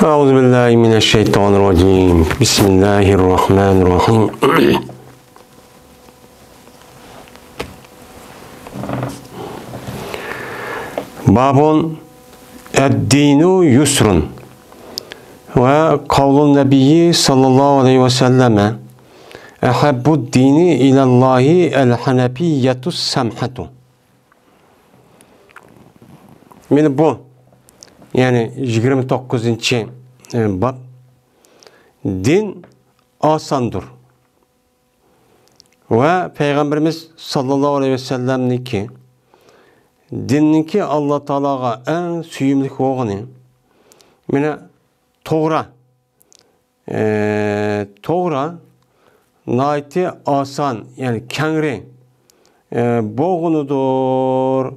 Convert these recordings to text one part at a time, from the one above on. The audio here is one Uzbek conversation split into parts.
أعوذ بالله من الشيطان الرجيم بسم الله الرحمن الرحيم باب الدين يسر وقول النبي صلى الله عليه وسلم أحب الدين إلى الله الحنفية السمحة. من bu yani 29. bab din asandır ve Peygamberimiz sallallahu aleyhi ve sellem'niki dinniki Allah Teala'ga en süyümlük oğunu mene toğra naiti asan yani kengri boğunudur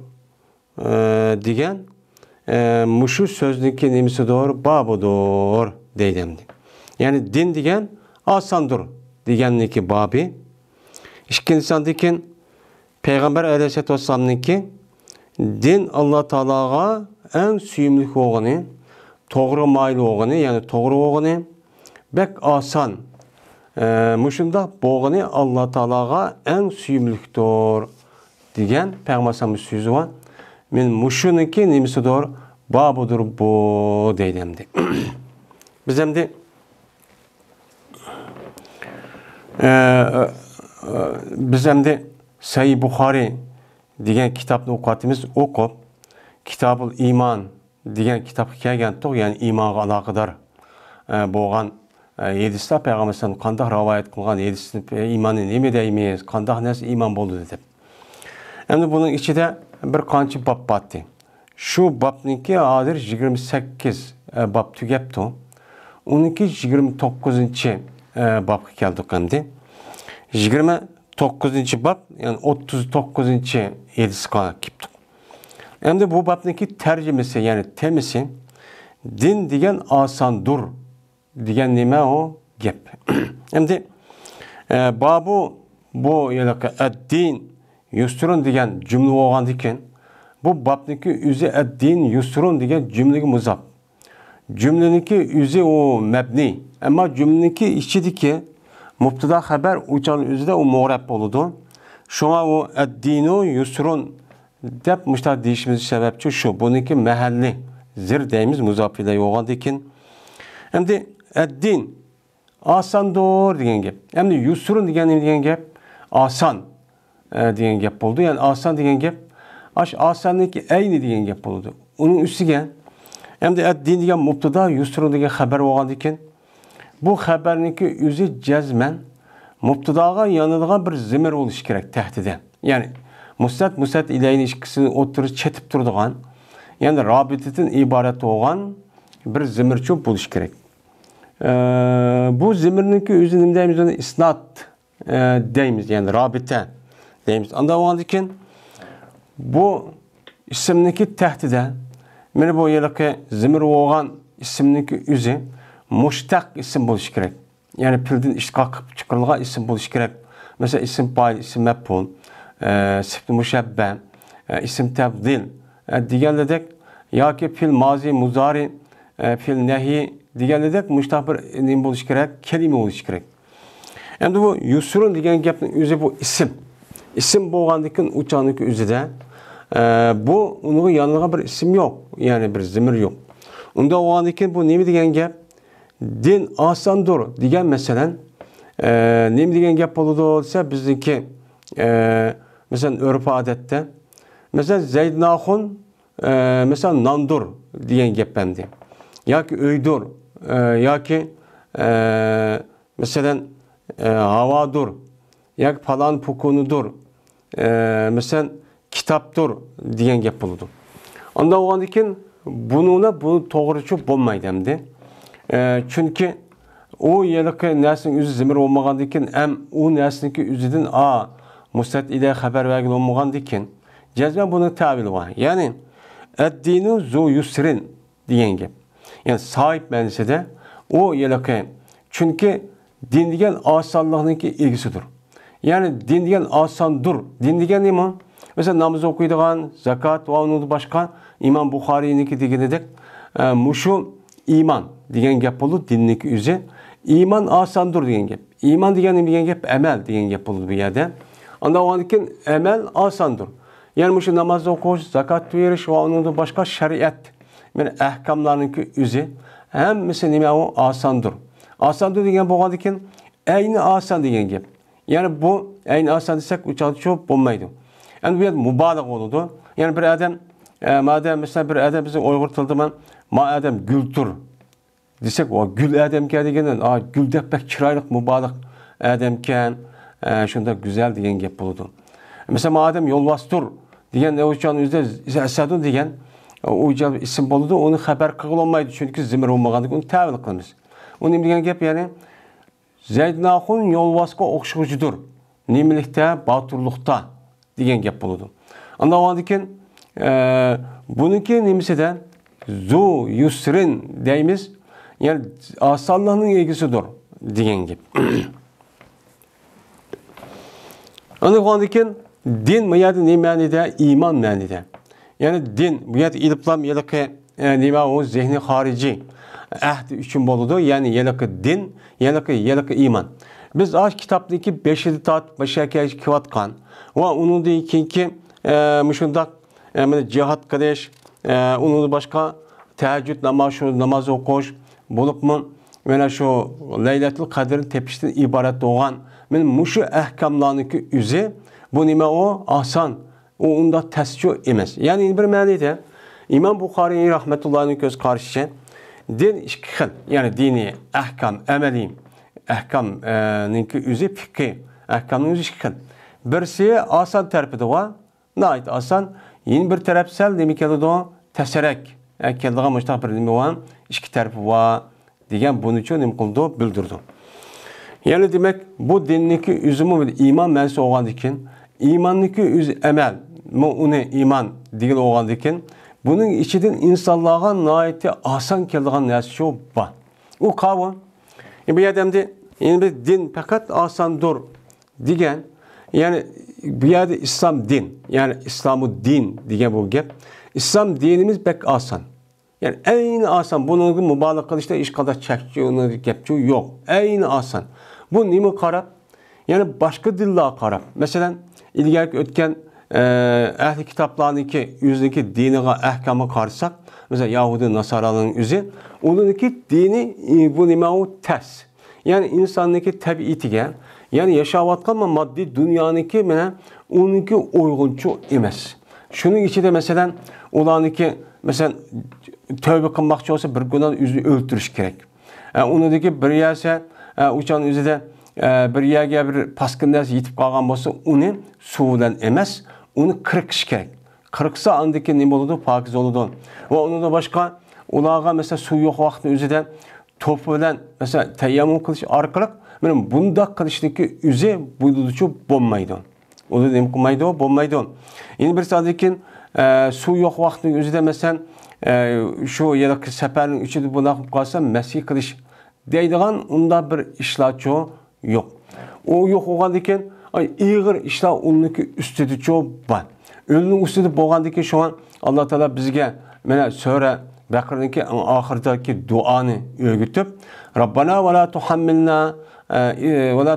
diyen muşu sözlükki nemisi doğru babudur deydemdi. Yani din diyen asandır diyenliki babi. İkincisi Peygamber aleyhisselatü vesselam'nınki din Allah Teala'ga en süyümlük oğunu, doğru maylı oğunu yani doğru oğunu bek asan. Muşunda boğunu Allah Teala'ga en süyümlüktür diyen Peygamberimiz sözü var. Men muşununki nemisi doğru babudur bu deydemdi. Biz hem de Sahih Bukhari degan kitapni o'qiyotimiz o'qib Kitabul İman degan kitapga kelgandik, yani imonga aloqador bo'lgan 7ta payg'ambardan qanday rivoyat qilgan 7ta iymonni nima deymiz, qanday narsa iymon bo'ldi deb. Endi buning ichida bir qancha bab bor. Shu babniki hozir 28 bab tugabdi. Uniki 29 babga keldik endi. 29 bab yani 39 7'siga keldik. Endi bu babniki tercümesi yani temisi din degan asandır degan nima o gap. Endi babu bu yalaqi ad-din yusrun degan cümle olgan ekan. Bu babniki üze ad-din yusrun degan cümlegi muzaf. Cümleniki üze o mebni. Ama cümleniki içideki mubtada haber uçan üzde o muğrab oludu. Şuna o ad-dinu yusrun dep müştah deyişimiz sebepçi şu. Bununki mehalli zir deyimiz muzaf ile olgan ekan. Endi ad-din asandır degan gap. Endi yusrun degan gap asan degan gap oldu. Yani asan degan gap asanlıki aynı degan gap oldu. Onun üstüge endi ad-din degan mubtada yusrun degan haber olgan ekan. Bu xabarniki üzü cezmen mubtadaga yanılgan bir zimir oluş gerek tehdide. Yani mustat ileyni işkisini oturup çetip durduğun yani rabitetin ibaret olan bir zimirçi buluş gerek. Bu zimirniki üzü nimdeyimiz onu isnat deyimiz yani rabite deyimiz. Anda olan diken bu isimniki tehdide meni bu yelaki zimir olan isimniki üzü muştak isim buluş gerek. Yani pilden iştiqaq çıkarılgan isim buluş gerek. Mesela isim fa'il, isim mef'ul, sifat müşebbe, isim tefdil digenledek ya ki fil mazi, muzari, fil nehi digenledek muştak bir nim buluş gerek, kelime buluş gerek. Endi bu yusrun degen gapning özü bu isim. İsim bo'lgandikin uçanlık özüde bu onun yanılgan bir isim yok. Yani bir zimir yok. Unda olgandikin bu nemi degen gap? Din asandır degan meselen nima degan gap bo'ladi desa bizniki mesela örf adette mesela Zeyd naxun mesela nandur degan gap endi yoki uydur yoki mesela havadur yoki falan pukunudur mesela kitapdır degan gap bo'ladi. Onda olgandan keyin bunu to'g'richi bo'lmaydi endi. Çünkü o yılki neslin üzü zimir olmagan dikin hem o neslinki üzüdün mustat ile haber vergin olmagan dikin cezmen bunun tabiri var. Yani ad-dinu zu yusrin diyen gibi. Yani sahip mense de o yılki çünkü din diyen asanlığınki ilgisidir. Yani din diyen asandır. Din diyen ne mi? Mesela namaz okuyduğun, zakat ve onun başka İmam Bukhari'ninki diyen edek muşu iman degan gap bo'ldi dinning o'zi. Iman osondir degan gap. Iman degan gap amal degan gap bo'ldi bu yerda. Ondan oldin amal osondir. Yani şu namaz okuş, zakat veriş ve onun da başka şeriat, yani ahkamlarının özü hem mesela o asandır. Asandır diyen bu kadar aynı asan diyen gibi. Yani bu aynı asan desek uçağı çok bulmaydı. Yani bu yer mübarek oldu. Yani bir adam, madem mesela bir adam bizim Uygur tildiman, madem güldür desek o gül adam geldiğinden, gül de pek çıraylık mübarek adamken, şunda güzel diyen gibi buldu. Mesela madem yol bastır diyen o uçağın üzerinde Esadun diyen o uçağın isim buldu, onu haber kılınmaydı çünkü zimir olmagandık, onu tevil kılmış. Onun diyen gap yani Zeydnahun yol baskı okşucudur. Nemilikte, batırlıkta diyen gap buldu. Ondan o diken bununki nemisi de zu yusrin deyimiz yani asallığının ilgisidir diyen gibi. Ondan o diken din bu yerde ne manide? İman manide. Yani din bu yerde iliplam yelaki nima o zihni harici ahd üçün boludu. Yani yelaki din, yelaki iman. Biz aş kitaptaki 5-7 tat başka kivatkan ve onun da ikinci müşundak cihat kadeş onun başka teheccüd namaz okuş bulup mu ve şu Leylatul Kadir'in tepişten ibaret doğan men muşu ahkamlarındaki üzü bu nima o asan o onda tescü emas. Yani bir manada İmam Buxariy rahmetullahi göz karşı din iki xil. Yani dini ahkam, ameli ahkam ninki üzü fikih ahkamın üzü iki xil. Birisi asan tarafıda var. Nait asan yeni bir tarafsal demek ki o teserek. Keldiğe müştak bir nima var. İki tarafı var. Diyen bunun için nim kıldı bildirdi. Yani demek bu dinlik üzümü iman mensi olan dikin imanlık üz emel onu iman değil olan dikin bunun içinden insanlığa naiti asan keldiğen nesi var. O kavun bir adamda yani bir din fakat asandır diyen yani bir yerde İslam din yani İslam'ı din diye bu gap. İslam dinimiz pek asan. Yani aynı asan. Bunun mübarek kılışta iş kadar çekçi, onu gepçi yok. Aynı asan. Bu nime karab? Yani başka dille karab. Mesela ilgili ötken ehli kitaplarındaki yüzdeki dini ahkamı karşısak, mesela Yahudi Nasaralı'nın yüzü, onunki dini bu nime o ters. Yani insandaki tabiitige, yani yaşavatkan ama maddi dünyanınki onunki uygunçu emas. Şunun içinde mesela olanınki mesela tövbe kılmakçı olsa bir günah yüzünü öldürüş gerek. Onundaki bir yerse uçağın yüzüde bir yerge bir paskındas yitip kalgan olsa onu sudan emas, onu kırıkış gerek. Kırıksa andaki ne oldu? Pakiz oldu. Ve onun da başka olağa mesela su yok vakti yüzüde topu mesela teyyamum kılıç arkalık benim bunda kılıçtaki yüze buyduğu bombaydı. O da demek olmaydı o bombaydı. Yine bir sadekin su yok vakti yüzüde mesela şu ya da seferin içinde buna kalsa mesih kılış deydiğen onda bir işlaçı yok. O yok oğandaki iğir işler onunki üstüdü çok var. Ölünün üstüdü boğandaki şu an Allah Teala bizge mene söre Bakır'daki ahirdeki duanı öğütüp Rabbana ve la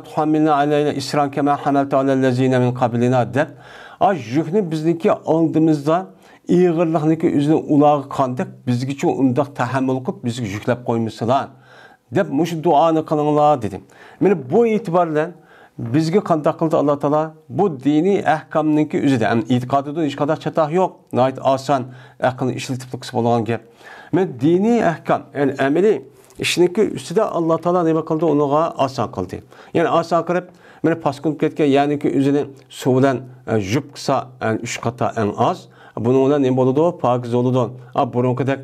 tuhammilna aleyna isran kema hamalta alellezine min kabilina de. Yükünü bizdeki aldığımızda İğirliğindeki üzerine ulağı kandık, bizgi için undaq tahammül kılıp bizgi yüklep koymuşlar. Dep muş duanı kılınlar dedim. Yani bu itibarla bizgi kandak kıldı Allah Teala bu dini ahkamındaki üzerinde. Yani itikadıda hiç kadar çatah yok. Nait asan ahkamını işletipli kısım olan gap. Yani dini ahkam, yani ameli işindeki üstüde Allah Teala ne kıldı onu asan kıldı. Yani asan kılıp yani paskınıp ketken yani ki üzerine sudan jüp kısa yani 3 kata en az. Bununla ne oldu? Pakiz oldu. Burun kadar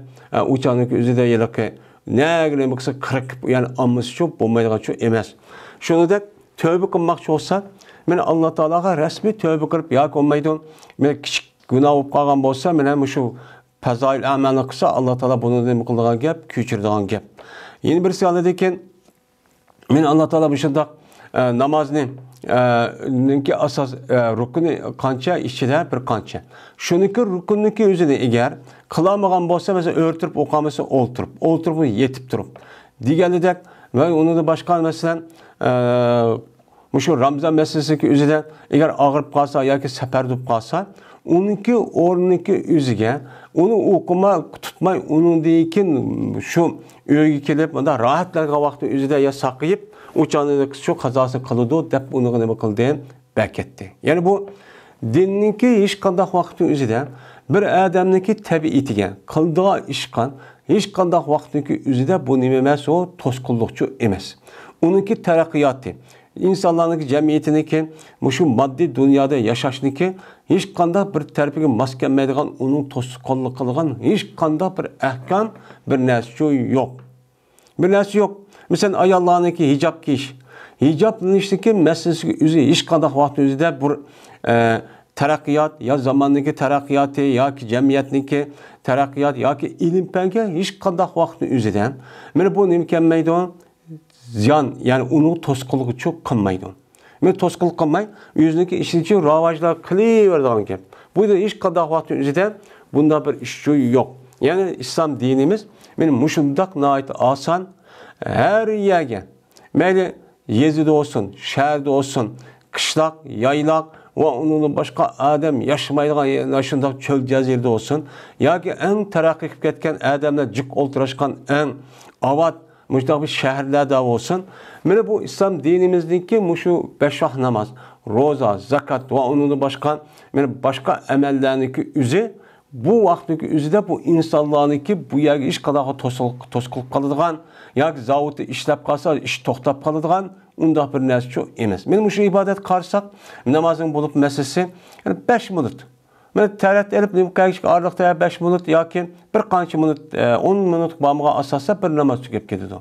uçağın üzerinde yerlike ne gibi baksa kırık yani amız çok bombayla çok emas. Şunu da tövbe kılmak olsa men Allah Teala'ya resmi tövbe kılıp ya olmaydı. Men küçük günah olup kalgan olsa men şu fazail amelini kısa Allah Teala bunu demek kıldığı gap, küçürdüğün gap. Yeni bir siyadayken men Allah Teala bu şunda namazını niki asas rukuni qancha ichida bir qancha. Shuniki rukunniki o'zini agar qilamagan bo'lsa, masalan, o'rtirib o'qamasa o'ltirib yetib turib. Deganidek va uni da boshqa masalan shu Ramazon masalasiga o'zida agar og'rib qolsa yoki safar bo'lib qolsa, uniki o'rniki o'ziga uni o'qima tutmay, uningdan shu uyga kelib, bunda rohatlarga vaqti o'zida ya saqiyib, o'chani shu qazosini qiladi deb uni nima qildi? Beketdi. Ya'ni bu dinniki hech qanday vaqti o'zida bir odamniki tabiatiga qildigan ishqan hech qanday vaqtniki o'zida bu nima emas, o to'sqinlikchi emas. Uniki taraqqiyoti, insonlarning jamiyatiniki, shu moddiy dunyoda yashashniki hech qanday bir tarafiga mos kelmaydigan, uning to'sqinlik qilgan hech qanday bir ahkam bir narsa yo'q. Bir narsa yo'q. Masalan, ayollarniki hijob kiyish. Hijoblanishning masalasiga o'zi hech qanday vaqt o'zida bir taraqqiyot ya zamonniki taraqqiyoti yoki jamiyatniki taraqqiyot yoki ilm fanga hech qanday vaqtni o'zida mana bu nima kelmaydi? Ziyon, ya'ni uni to'sqinlik cho'q qilmaydi. Men to'sqinlik qilmay, o'ziniki ishini ravojlar qilaveradigan gap. Bu da hech qanday vaqtni o'zida bunda bir ish yo'q. Ya'ni islom dinimiz men mushundaq nihoyat oson her yerga, mayli yezida olsun, shaharda olsun, qishloq, yayloq va undan boshqa odam yashamaydigan shunday cho'l jazirada olsun, yoki eng taraqqiy qilib ketgan odamlar jik o'ltirishgan eng obod mushtaq bir shaharlarda olsun. Mana bu islom dinimizniki shu 5 vaqt namoz, roza, zakat va undan boshqa mana boshqa amallarniki o'zi bu vaqtdagi o'zida bu insonlarniki bu yerga ish qadaga to'sqinlik qiladigan yoki zavodda ishlab qolsa ish to'xtab qoladigan undaq bir narsa emas. Men shu ibodat qarsak, namozning bo'lib masalasi 5 minut. Men tarat elib nimqayishga orliqda 5 minut yoki bir qancha minut 10 minut bo'lmaga asosda bir namoz tugab ketadi.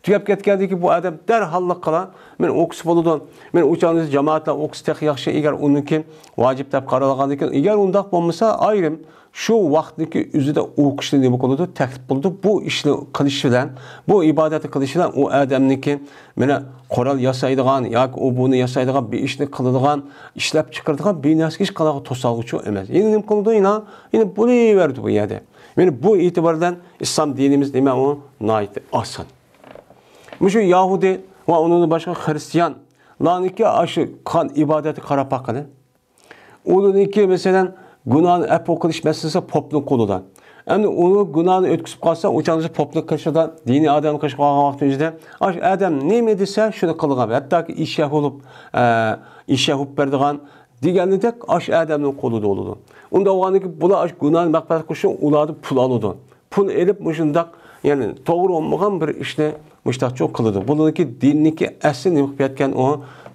Tugab ketgandiki bu odam darhallıq qila, men o'qis bo'ladi. Men o'chamiz jamoatlar o'qis tex yaxshi agar uniki vojib deb qaralgan ekan, agar undaq bo'lmasa ayrim şu vaqtdagi o'zida o'qishni nima qiladi? Taklif qildi. Bu ishni qilish bilan, bu ibodatni qilish bilan u odamniki mana qoral yasaydigan yoki u buni yasaydigan bir ishni qiladigan, ishlab chiqaradigan bir narsa hech qanaqa to'salg'uchi emas. Endi nima qildi? Endi bo'laverdi bu yerda. Meni bu e'tibordan islom dinimiz nima u nihoyat oson. Shu Yahudi va undan boshqa xristianlarniki shu qon ibodati qarab baqadi. Ularniki masalan günahını əfv qilish masalasi popning qo'lida. Endi uni günahını o'tkazib qolsa, o'changiz popni qilishida, diniy odam qilishga qolgan vaqtingizda, odam nima desa, shuni qilgan. Hattoki ishaq bo'lib beradigan deganidek odamning qo'lida bo'ladi. Unda o'g'aniki bular günahni mag'firat qilish uchun ularni pul oladi. Pul elib shundaq, ya'ni to'g'ri bo'lmagan bir ishni mushtaqcho qiladi. Buniki dinniki asli nima qilib ketgan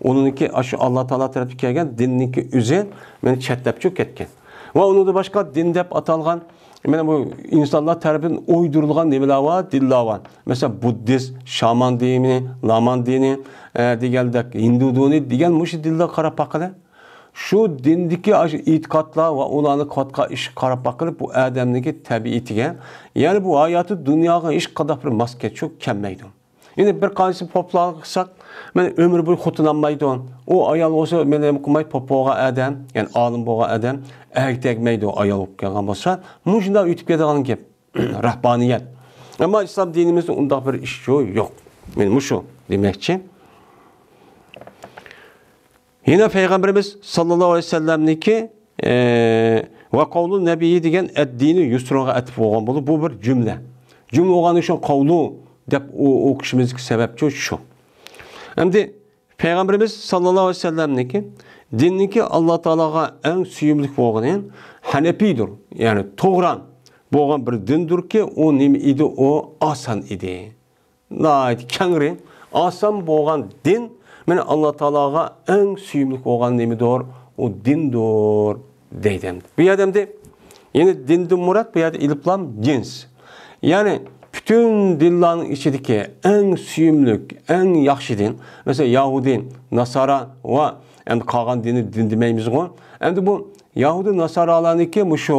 uniki shu Alloh taolo tarafdan kelgan dinniki o'zi meni chatlab ketgan. Va uni da başqa din deb atalgan, mana bu insonlar tarafidan o'ydirilgan nimalar bor, dinlar bor. Masalan, buddist, shaman dini, laman dini, degandek hindu dini degan mush dinlar qarab baqadi. Shu dindagi e'tiqodlar va ularni qotqa ish qarab baqilib bu odamning tabiatiga, ya'ni bu hayoti dunyoga hech qanday bir mos ketib kelmaydi. Endi bir qancha poplar qilsak, men ömür boyu xotinlanmaydi. O ayol olsa men nima qilmaydi, pop bo'lgan odam, ya'ni olim bo'lgan odam tegmaydi o ayol bo'lib kelgan bo'lsa, shunda o'tib ketadigan gap, rahbaniyat. Ammo islom dinimizda undaq bir ish yo'q. Men shu demoqchi. Yine Peygamberimiz sallallahu aleyhi ve sellem'niki ve kavlu nebiyi degan ad-dini yusroga atib bo'lgan bo'lib, bu bir cümle. Cümle olgani uchun qavlu deb o'qishimizga sababchi shu. Endi Peygamberimiz sallallahu aleyhi ve sellem'niki dinniki Alloh taologa eng suyumli bo'lgan Hanefidir. Ya'ni to'g'ri bo'lgan bir dindirki, o nima edi? O oson edi. Nihoyat kengri, oson bo'lgan din men Alloh taologa eng suyumli bo'lgan nimidir? O dindir deydim. Bu yerda yine dindan murad bu yerda iliplam cins. Yani bütün dinlerin içindeki en suyumluk, en yaxshi din, mesela Yahudi, Nasara ve endi qolgan dini din demaymiz go. Endi bu Yahudi, Nasaralarniki şu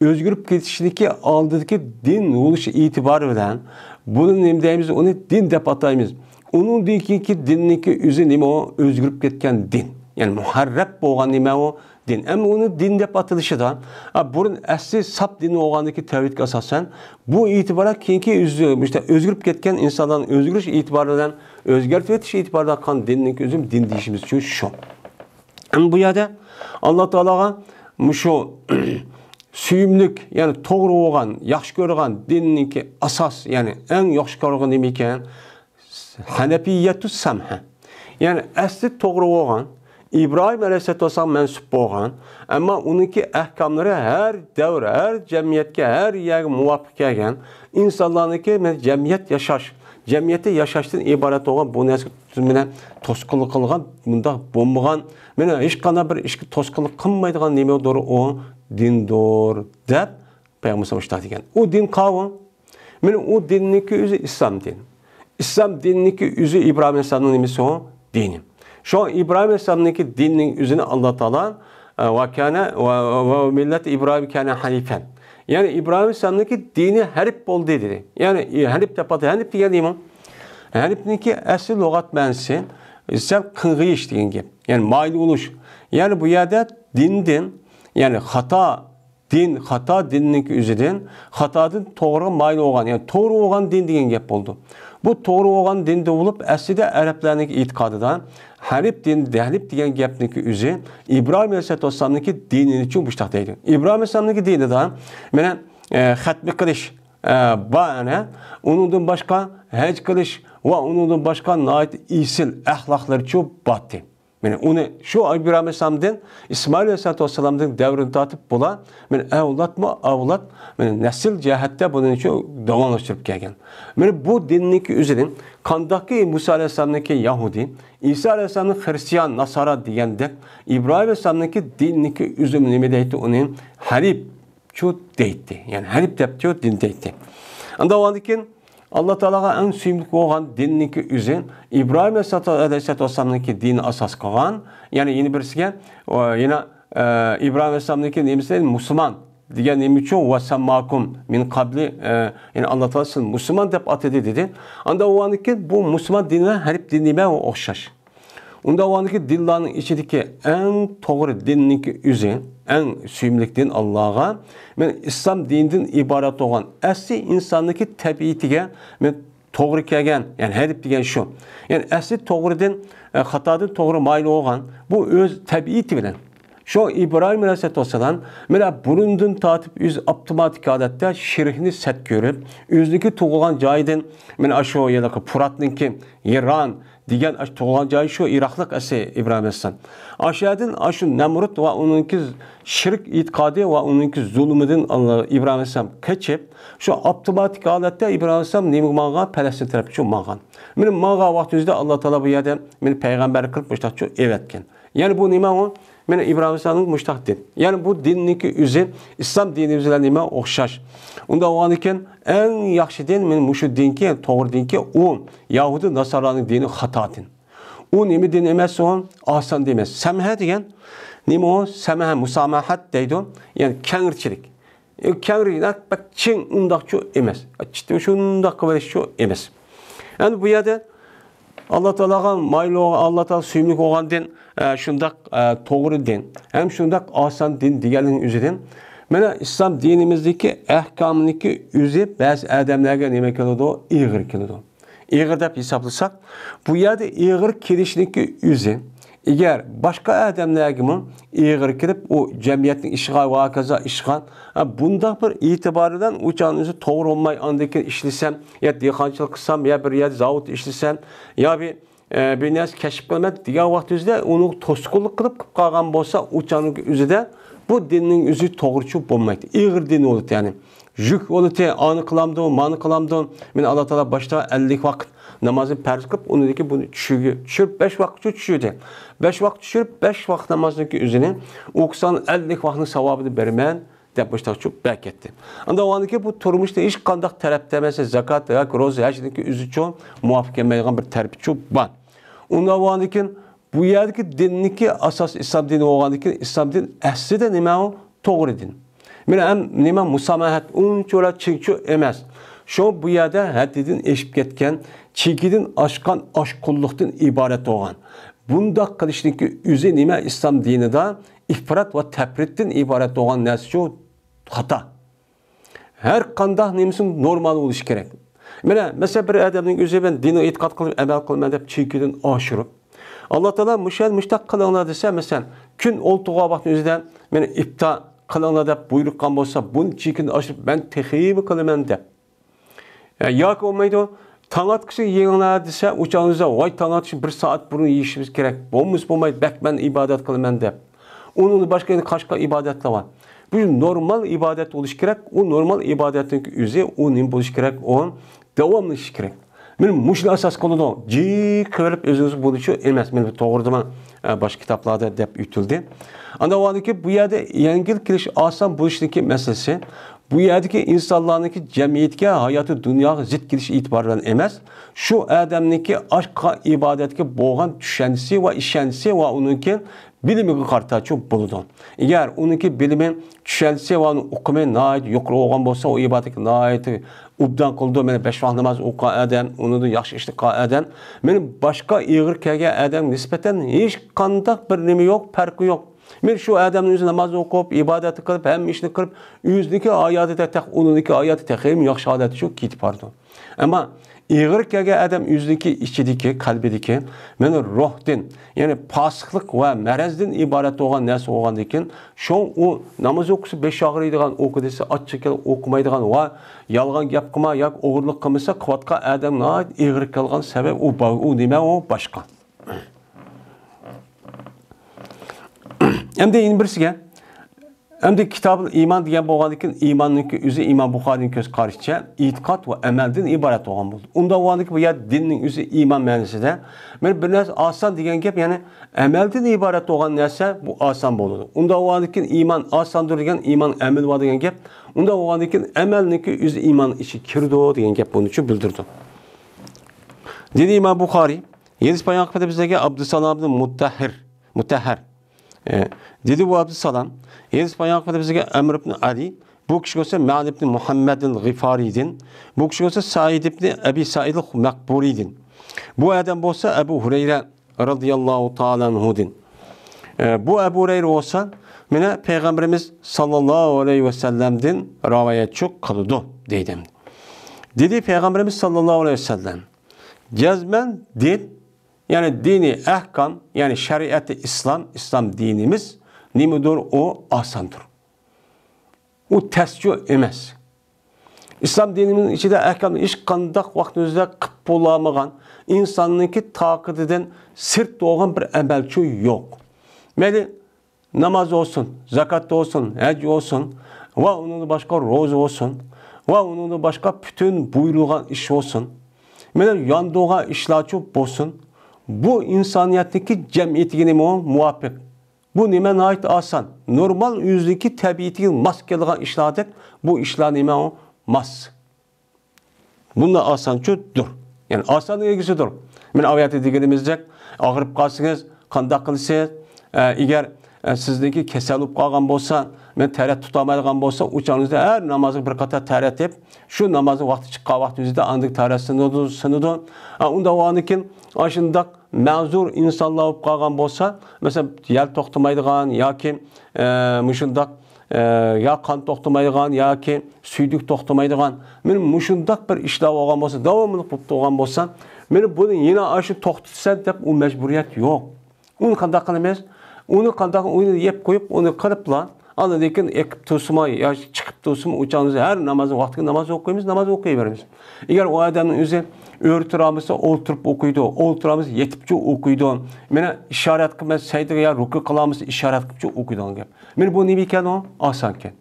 özgürüp ketishidagi oldidagi din bo'lishi e'tibori bilan buni nima deymiz? Uni din deb ataymiz. Onun deki dinniki özü nima o özgürüp ketken din. Yani muharrep boğan nima o din. Ama onu din dep atılışıdan burun asli sap dini oğandaki tevhidge asasen bu itibara kinki işte özgürüp ketken insanların özgürüş itibarından özgürtüş itibarından kan dinlik özüm din deyişimiz için şu. Ama bu yerde Allah Teala'ga şu süyümlük yani doğru olan, yaxşı görgen dinniki asas yani en yaxşı görgen nima ekan? Hanefiyetü samha. Yani asli doğru olan İbrahim Aleyhisselam mensup olan ama onunki ahkamları her devre, her cemiyetke, her yer muvafık gelgen insanlarınki cemiyet yaşaş, cemiyette yaşaştan ibaret olan bu nesli tümüne toskuluk kılgan, bunda bombagan, mene hiç kana bir iş toskuluk kılmaydıgan neme doğru o din doğru dep Peygamber Sallallahu diyen. O din kavun, mene o dinniki yüzü İslam din. İslam dinniki yüzü İbrahim Aleyhisselam'ın nemesi o dinim. Şu an İbrahim Aleyhisselam'daki dinin üzerine Allah Teala ve millet İbrahim kâne hanifen. Yani İbrahim Aleyhisselam'daki dini herip bol dedi. Yani herip tepadı. Herip diyen imam. Herip'ninki asıl lügat mensi sen kıngıyış diyen gibi. Yani maylı oluş. Yani bu yerde din yani hata dinninki üzerinden hatadan doğru maylı olan yani doğru olan din diyen gibi oldu. Bu doğru olan dinde olup aslında Araplarınki itikadıdan Hanif diyen gapniki üzü İbrahim Aleyhisselam'daki dinin için müştahdeydi. İbrahim Aleyhisselam'daki dini de mene hatmi kılış bağına onundan başka hac kılış ve onundan başka nait isil ahlakları çok battı. Yani onu şu İbrahim Aleyhisselam'dan İsmail Aleyhisselam'dan devrini tatıp bula avlat nesil cihette bunun için davranıştırıp gelgen. Yani bu dinniki üzerine kandaki Musa Aleyhisselam'daki Yahudi, İsa Aleyhisselam'ın Hristiyan, Nasara diyende İbrahim Aleyhisselam'daki dinniki üzerine ne deydi onun harip çok deydi. Yani harip deydi din deydi. Anda o andikin Allah Teala'ga en süymlük olan dinniki üzerine İbrahim Aleyhisselam'daki dini asas kılan yani yeni birisiga yine İbrahim Aleyhisselam'daki nemesi Müslüman diyen nemiço ve semmakum min kabli yani Allah Teala Müslüman dep atedi dedi. Anda o anki bu Müslüman dinine herip dinime okşaş. Unda o anki dillerin içindeki en doğru dinniki üzerine en süymlük din Allah'a men İslam dininden ibaret olan asli insandaki tabiitige men doğru kelgen yani herip diyen şu. Yani asli doğru din hatadan doğru maylı olan bu öz tabiiti bilen. Şu İbrahim Aleyhisselam mena burundan tatip yüz otomatik adette şirkini set görüp yüzdeki tuğulan cayden mena aşağı yadaki Purat'ınki İran diyen tuğulan cayı şu Iraklık esi İbrahim Aleyhisselam. Aşağıdan aşı Nemrut ve onunki şirk itikadı ve onunki zulmüden İbrahim Aleyhisselam keçip şu otomatik adette İbrahim Aleyhisselam nemimağa Palestin tarafı şu mağan. Benim mağa vaktimizde Allah Teala bu yerde beni peygamber kılıp başta şu evetken. Yani bu nime o? Mene İbrahim Aleyhisselam'ın müştak din. Yani bu dinniki üzü İslam dini üzerine nime okşaş. Onda o anken en yaxşı din men muşu dinki doğru dinki o Yahudi Nasara'nın dini hata din. O nimi din emas o asan demez. Semhe diyen nime o semhe musamahat deydi. Yani kengirçilik. Kengirçilik bak çin undakçı emas. Çitte şundak kıvırışçı emas. Yani bu yerde Allah Teala'ga maylı Allah Teala süymlük olan din şundak doğru din. Hem şundak asan din diğerinin üzerinden. Mene İslam dinimizdeki ahkamındaki üzü bazı adamlarga nime keledi? İğir keledi. İğir dep hesaplasak bu yerde İğir kirişindeki üzü eğer başka adamlarga mı İğir kirip o cemiyetin işgal ve hakaza işgal bunda bir itibarından uçağınızı doğru olmay andaki işlisem ya dehqonchilik qilsam ya bir yer zavod ishlasam ya bir narsa kashf qilmay degan vaqtingizda uni to'sqinlik qilib qolgan bo'lsa uçağının o'zida bu dinning o'zi to'g'richu bo'lmaydi. Ig'ir din bo'ladi ya'ni. Juk bo'ladi, ani qilamdim, mani qilamdim. Men Alloh taolo boshda 50 vaqt namozni farz qilib, uniki buni tushirib 5 vaqtcha tushirdi. 5 vaqt tushirib 5 vaqt namozniki o'zini o'qisan 50 vaqtning savobini berman deb boshda tushib ketdi. Unda o'niki bu turmushda hech qanday talab demasa zakat yoki ro'za hajniki o'zi uchun muvofiq kelmaydigan bir tarbiyachi bor. Unda o'niki bu yerdagi dinniki asos islom dini bo'lgandan islom din aslida nima u? To'g'ri din. Meni ham nima musamahat uncholar chingchu emas. Şu bu yerde haddidin eşip ketken, çekidin aşkan aşkulluqdan ibaret olan. Bunda kılıştaki üzü nime İslam dinida ifrat ve teprittin ibaret olan nesi şu hata. Her kandah nemisin normal oluş gerek. Mesela bir adamın özü ben dini itiqat qilib amal qilman deb chekidan oshirib Allah Teala müştaq qilinglar desa, mesela kun oltuğa vaqt o'zida meni ifta qilinglar deb buyruqqan bo'lsa, buni chekidan oshirib ben texiyimi qilaman deb. Yoki bo'lmaydi, tong otqishi yenglar desa, o'changizda voy tong otish 1 soat burun yeyishimiz kerak. Bo'lmaydi, bak ben ibodat qilaman deb. Onun başka qaşqa ibodatlar var. Bu normal ibadet oluş gerek. O normal ibadetin üzeri onun buluş gerek. O devamlı iş gerek. Benim muşlu asas konuda kıvırıp özünüzü buluşu elmez. Benim doğrudan başka kitaplarda dep ütüldü. Anda o ki bu yerde yengil kiliş asan buluştaki meselesi bu yerdeki insanlardaki cemiyetke hayatı dünya zıt gidiş itibarından emez. Şu adamdaki aşka ibadetke boğan düşenisi ve işenisi ve onunki bilimi qartaçı buludu. Eğer onunki bilimi düşenisi ve onu okumaya naid yukarı olan bolsa o ibadetke naid ubdan kıldı. Mene 5 vaxt namaz oku adam, onu da yaxşı işli adam. Benim başka iğir kege adam nispeten hiç kandak bir nimi yok, farkı yok. Men şu adamın yüzü namaz okup, ibadeti kılıp, hem işini kılıp, yüzdeki ayatı da tek, onundaki ayatı tek, hem yaxşı adeti çok kitip vardı. Ama iğir kege adam yüzdeki, içideki, kalbideki, men ruhdin, yani pasıklık ve merezdin ibaret olan nesi olan diken, şu o namaz okusu 5 ağrıydıgan oku dese, açık okumaydıgan ve yalgan yapkıma, yak oğurluk kımısa, kıvatka adamına iğir kalgan sebep o nime o başka. Hem de yeni birisiga, hem de kitab-ı iman diye boğadıkken imanlık üzü İmam Bukhari'nin köz karışça itiqat ve emelden ibaret olan buldu. Onda boğadık bu ya dinin üzü iman mənisi de. Ben bir nəsə asan diyen gep yani emelden ibaret olan nəsə bu asan buldu. Onda boğadıkken iman asandır diyen iman emel var diyen gep. Onda boğadıkken emellik üzü iman içi kirdi diyen gep bunun için bildirdi. Dedi İmam Bukhari, Yedis Payanqı'da bizdeki Abdüsalam'ın Muttahhir. Dedi bu Abdüsalam, Yedis Payanqı'da bizdeki Emr ibn Ali, bu kişi olsa Ma'an ibn Muhammed'in Gıfari'din, bu kişi olsa Said ibn Ebi Said'il Makburi'din. Bu adam olsa Ebu Hureyre radıyallahu ta'ala anhudin. Bu Ebu Hureyre olsa, mene Peygamberimiz sallallahu aleyhi ve sellem'din rivayet çok kılıdı deydim. Dedi Peygamberimiz sallallahu aleyhi ve sellem, cezmen din, yani dini ahkam, yani şeriat-ı İslam dinimiz nimedir o asandır. O tescih emez. İslam dinimizin içinde ahkamda iş kandak vaktinizde kıp bulamağın, insanınki takıdiden sırt doğan bir emelçi yok. Meli namaz olsun, zakat olsun, hac olsun, ve onun başka roz olsun, ve onun başka bütün buyruğun iş olsun. Meli yandığa işlaçı olsun. Bu insaniyetteki cemiyetine muvaffak. Bu nime ait asan. Normal yüzdeki tabiiyeti maskeliğe işladık. Bu işler nime o mas. Bunda asan çözdür. Yani asanın ilgisidir. Ben aviyatı diyelimizde ağırıp kalsınız, kandak kılsınız. Eğer sizdeki kesel olup kalgan bolsa, ben teret tutamaydıgan bolsa, uçağınızda her namazı bir kata teret yap. Şu namazın vakti çıkan vakti yüzde andık teret sınıdı. Onda o anıkin aşındak mazur insanlar olup kalgan bolsa, mesela yel toxtamaydıgan, ya ki müşündak ya kan toxtamaydıgan, ya ki süydük toxtamaydıgan, benim müşündak bir işler olgan bolsa, devamlı kuptu olgan bolsa, benim bunu yine aşı toxtitsen dep o mecburiyet yok. Onu kandak kılamayız. Onu kandak onu yep koyup onu kırıpla anladıyken ekip tosuma ya çıkıp tosuma uçağınızda her namazın vaktinde namaz okuyumuz, namaz okuyuverimiz. Eğer o adamın üzeri örtüramızsa oturup okuydu, oturamız yetipçi okuydu. Mene işaret kılmaz, saydığı ya ruku kılamız işaret kılmaz okuydu. Mene bu ne biken o? Asanken.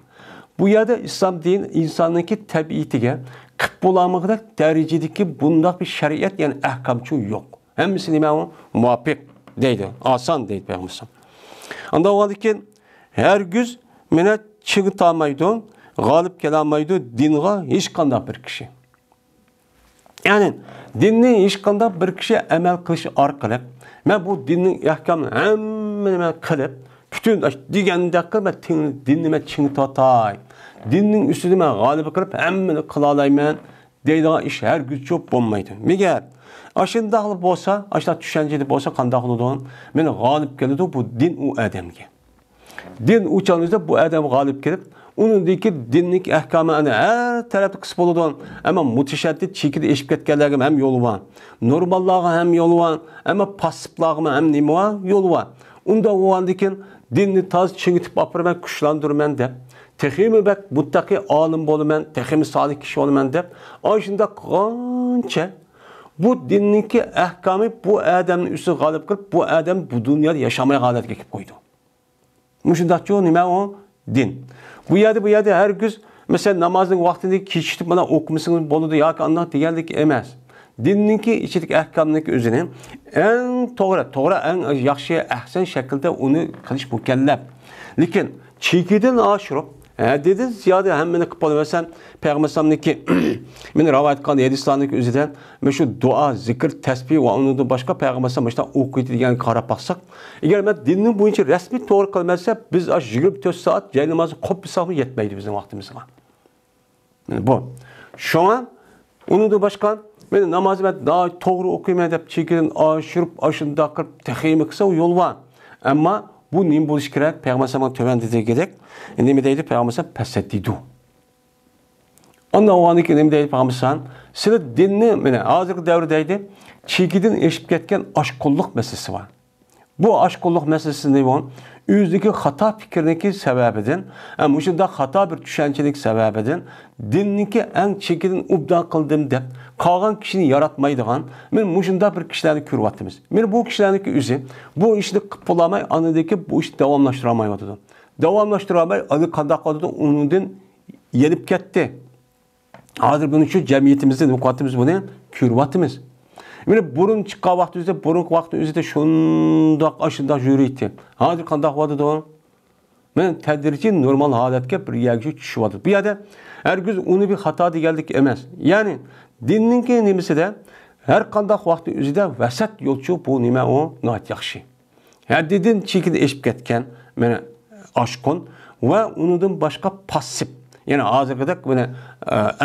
Bu yerde İslam din insanlıki tabiiyetiga kıp bulamıqda derecedeki bunda bir şeriat yani ahkamçı yok. Hemisi nime o? Muvaffak deydi, asan deydi Peygamber. Anda o ki her güz mene çıgıtamaydı, galip kelamaydı dinga hiç kandak bir kişi. Yani dinni hiç kandak bir kişi emel kılışı arkalıp, ben bu dinnin ahkamını hemen kılıp, bütün digende kılıp dinime çıgıtatay, dinnin üstüne galip kılıp hemen kılalayman deydigan iş her güç çok olmaydı. Meğer aşındaqlı bolsa, aşda düşünceli bolsa qandaqlıdan meni g'olib keladi bu din u adamga. Din uçanızda bu adam g'olib kelib, uningdagi dinlik ahkamini har tarafda qisib bo'ladi. Ammo mutashaddid chekida eshib ketganlarga ham yo'li bor. Normallarga ham yo'li bor, ammo passivlarga ham nima bor? Yo'li bor. Unda o'g'andikin dinni toz chingitib opiraman, kuchlantirman deb, teximi bak muttaqi olim bo'laman, teximi solih kishi bo'laman deb, shunda qancha bu dinniki ahkami bu odamning ustiga g'olib qilib, bu odam bu dunyoda yashamay holatga kelib qo'ydi. Mushundaqchi nima o? Din. Bu yerda her gün mesela namazın vaktinde keçitip bana okumasınız boludu ya ki Allah deganlik emas. Dinninki içideki ahkamdaki özünü en to'g'ri en yaxshi ahsan şekilde onu qilish mukallaf. Lekin chekidan oshirib dedi ziyada hammani qilib qolaversan payg'ambarimizniki meni rivoyat qilgan hadislarning o'zidan mana shu duo, zikr, tasbih va undan boshqa payg'ambarimiz mana o'qiydi degan qarab baqsak, agar men dinning bo'yicha rasmiy to'g'ri qilmasa biz 24 soat jay namozni qilib bilsakmi yetmaydi bizning vaqtimizga. Bu. Shunga undan boshqa men namozni to'g'ri o'qiyman deb chekidan oshirib, ashunda qilib tahima qilsa u yo'l bor. Ammo bu nima bo'lish kerak? Payg'ambarimiz to'van dedek, nima deydi payg'ambarimiz fasaddidu. Ondan o'g'andiki nima deydi payg'ambarimiz? Sizlar dinni mana hozirgi davrdaydi, chekidan eshib ketgan oshqulluq masalasi bor. Bu oshqulluq masalasi nima bo'lgan? O'zidagi xato fikrniki sababidan, ham shunda xato bir tushunchalik sababidan dinniki eng chekidan ubdan qildim deb qolgan kishini yaratmaydigan men mushunda bir kishilarni ko'ryapmiz. Men bu kishilarniki o'zi bu ishni qilib bo'lamay, anadagi bu ishni davomlashtira olmayotdi. Davomlashtira olmay, qanday qildi undan yenib ketdi. Hozir buni shu jamiyatimizda nuqatimiz buni ko'ryapmiz. Meni burun chiqqan vaqtimizda, burungi vaqtni o'zida shundoq ashundoq yuriydi. Hozir qanday bo'ladi? Men tadrijiy normal holatga bir yerga tushyapti. Bu yerda hergiz uni bir xato deganlik emas. Ya'ni dinninki nimasida har qanday vaqtni o'zida vasat yo'lchi bu nima o noit yaxshi. Haddidan chekida eshib ketgan meni oshqon va unidan boshqa passiv. Yani hozirgidek buni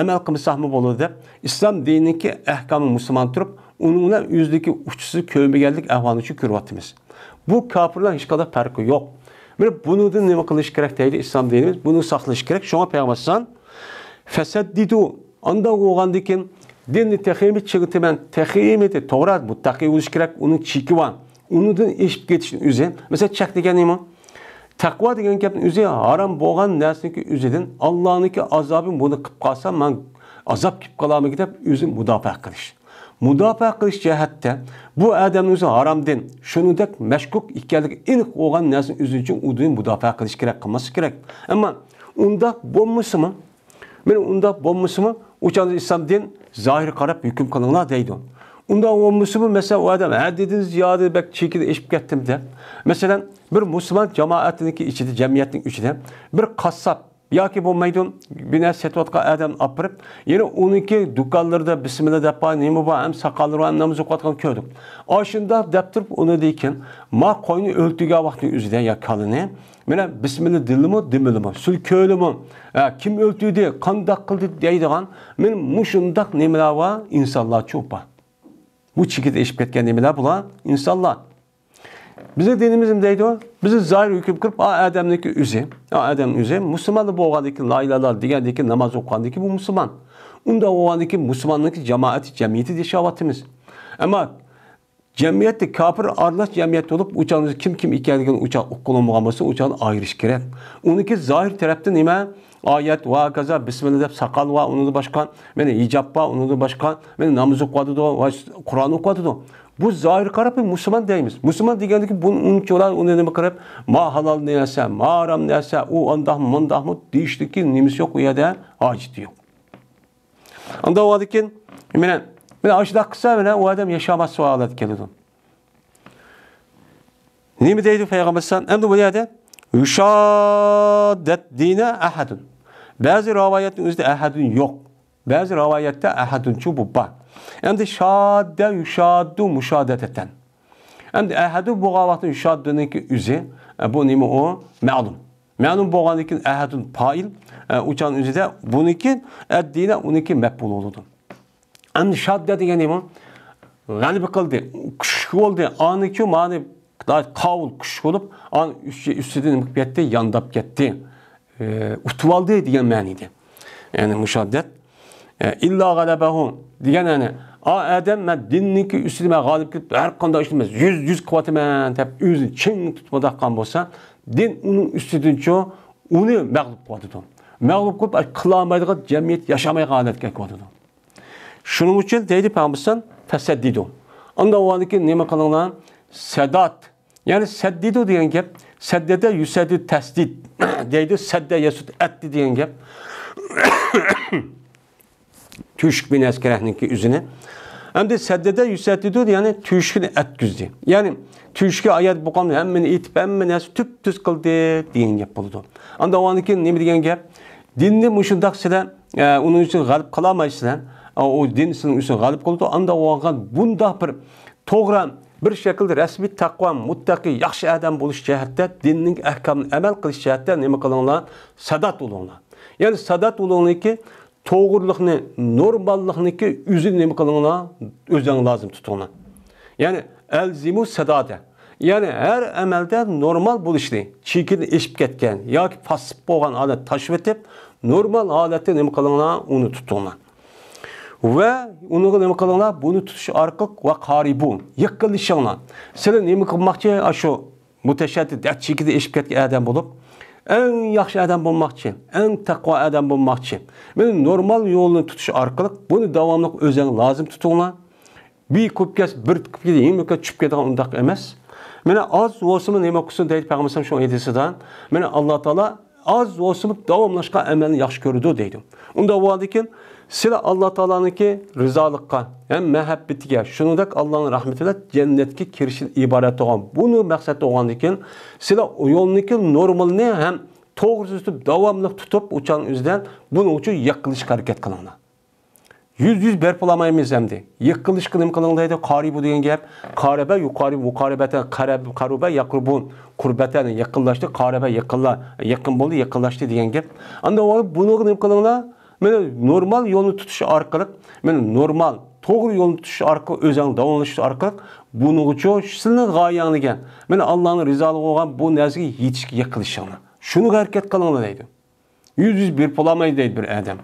amal qilmasakmi bo'ladi deb islom diniki ahkomi musulmon turib, uninglar o'zidagi uchsiz ko'rmaganlik ahvolini ko'ryapmiz. Bu kofirlar hech qanday farqi yo'q. Mana bunidan nima qilish kerak deydi islom dinimiz, buni saqlash kerak. Shunga payg'ambarsan fasaddidu anda o'g'andikin dinni tahimi chigitiman, tahimiti to'g'ri muttaqi bo'lish kerak, uning cheki bor. Unidan eshib ketishni o'zi, masalan, chek degan nima? Taqvo degan gapning o'zi harom bo'lgan narsaniki o'zidan Allohniki azobi buni qilib qolsa, men azob kelib qolaman deb o'zini mudofaa qilish. Mudofaa qilish jihatda bu odamning o'zi haromdan, shuningdek mashkuk ekanligi aniq bo'lgan narsani o'zi uchun o'zini mudofaa qilish kerak, qilmasi kerak. Ammo unda bo'lmasimi? Men unda bo'lmasimi? O'chanda islom din zohir qarab hukm qilinglar deydi. Unda olmasımı mesela o adam haddidan ziyade bak çekidi eşip kettim de. Mesela bir Müslüman cemaatindeki içinde, cemiyetin içinde bir kasap yoki bo'lmaydi bir narsa sotayotgan adam opirib, yana uniki do'konlarda bismillah deb nima bor, ham soqollari ham namoz o'qiyotgan ko'rdik. Oshunda deb turib uni deykin, ma qo'yni o'ltirgan vaqtning o'zida ya kalini, mana bismillah dilimi, dimilimi, sulko'limi, kim o'ltirdi, qanday qildi deydigan, men mushundaq nimalar va insonlar cho'pa. Bu çikide eşip ketken nimeler bulan insanlar. Bize dinimizin deydi o, bizi zahir hüküm kırıp, Adem'deki üze, Adem'in üze, Müslümanlı bu oğandaki laylalar, diğerdeki namaz okandaki bu Müslüman. Unda oğandaki Müslümanlık cemaati, cemiyeti diye şavatimiz. Ama cemiyette kafir arlaş cemiyeti olup, uçağınızı kim ikendiğin uçağı okulunmaması, uçağın ayrış gerek. Onunki zahir tarafta nime? Ayet va kaza bismillah deb sakal va onu da başka, meni hicab va onu da başka, meni namaz okudu va Kur'an okudu. Bu zahir qarab Müslüman deymiz. Müslüman degandiki bunun uncholar uni nima qarab, ma halal neyse, ma haram neyse, u andaq mundaqmi deyishdiki nimasi yo'q u yerda, hojati yo'q. Unda o'adikin, men ashudaq qilsa, men u odam yashamas holat keladi. Nima deydi payg'ambarsan? Endi bu yerda yushadat dina ahadun. Bazı rivayetlerin özünde ahadun yok. Bazı rivayette ahadun şu bu var. Endi şadde yuşaddu müşadeteten. Endi ahadu bu gavatin yuşadduniki üzü, bu nimi o? Ma'lum. Ma'lum bo'lgandan ahadun fail, uçan üzüde buniki ad-dina uniki maqbul oldu. Endi şadda degeni bu. G'alaba qildi, kuchli bo'ldi. Aniki ma'ni qavul kuch bo'lib, an ustidan nima ketdi, yondab ketdi. Utib oldi degan ma'nida. Ya'ni mushaddat illa g'alabahu degan yani adam men dinniki ustidan g'olib kelib har qanday ish emas, 100 qilyapman deb o'zini ching tutib o'tgan bo'lsa, din uning ustidan uni mag'lub qiladi. Mag'lub qilib qilolmaydigan jamiyat yashamaydigan holatga qo'yadi. Shuning uchun deydi Payg'ambar tasaddidu. Onda o'yladiki nima qilinglar? Sadat. Ya'ni saddidu degan gap, saddada yusaddu tasdid deydi, sadda yasud atdi degan gap. Tüşk bin askerahninki üzüne. Hem de saddada yusaddidu yani tüşkini atküzdi. Yani tüşki ayet bu konuda hemmini itip hemmini tüp tüz kıldı degan gap bo'ldi. Onda o'yladiki nima degan gap? Dinni mushundaq sizlar onun için g'alib qilolmaysizlar. O din sizin üçün g'alib qildi. Anda o'ylagan bunda to'g'ri bir şekilde resmi taqvo, muttaqi, yaxshi adam bo'lish jihatda, dinning ahkomini amal qilish jihatda nima qilinglar? Sadat bo'linglar. Yani sadat bo'linglarki to'g'rilikni, normallikni o'zini nima qilinglar? O'zing lozim tutinglar. Yani elzimu sadada. Yani her amelde normal bo'lishni, chekini eshib ketgan yoki pasib bo'lgan holat tashib etib, normal holatda nima qilinglar? Uni tutinglar. Ve onu nima qilinglar? Buni tutish orqali va qaribu yiqilishinglar. Sizlar nima qilmoqchi? Shu mutashaddid, chekida eshib ketgan odam bo'lib, eng yaxshi odam bo'lmoqchi, eng taqvo odam bo'lmoqchi. Men normal yo'lni tutish orqali buni davomli o'zing lozim tutinglar. Bir ko'pkas bir ko'pga yemga tushib ketgan undaq emas. Meni az bo'lsin nima qilsin deydi Payg'ambar shu hadisidan. Meni Alloh taolo az bo'lsin davomlashgan amalni yaxshi ko'rdi deydi. Unda bo'ladiki sizlar Alloh taoloninki rizolikqa, ham muhabbatiga, shuningdek Allohning rahmatiga jannatga kirishdan iborat bo'lgan. Buni maqsad bo'lgandan sizlar yo'lniki normalni ham to'g'ri tutib, davomli tutib, o'chan o'zidan buning uchun yiqilishga harakat qilinglar. 100 berib olamaymiz hamdi. Yiqilish qilim qilinglaydi, qaribu degan gap, qaraba yuqori muqaribatan qaruba yaqrubun, qurbatan yaqinlashdi, qaraba yaqin bo'ldi, yaqinlashdi degan gap. Anda buni nima qilinglar? Meni normal yo'lni tutish orqali, meni normal to'g'ri yo'lni tutish orqali o'zing davomlashish orqali buning uchun sizning g'oyangiga, meni Allohning rizoligi bo'lgan bu narsaga yetishga yiqilishinglar. Shuni harakat qilinglar deydi. 100 berib olamaydi deydi bir odam.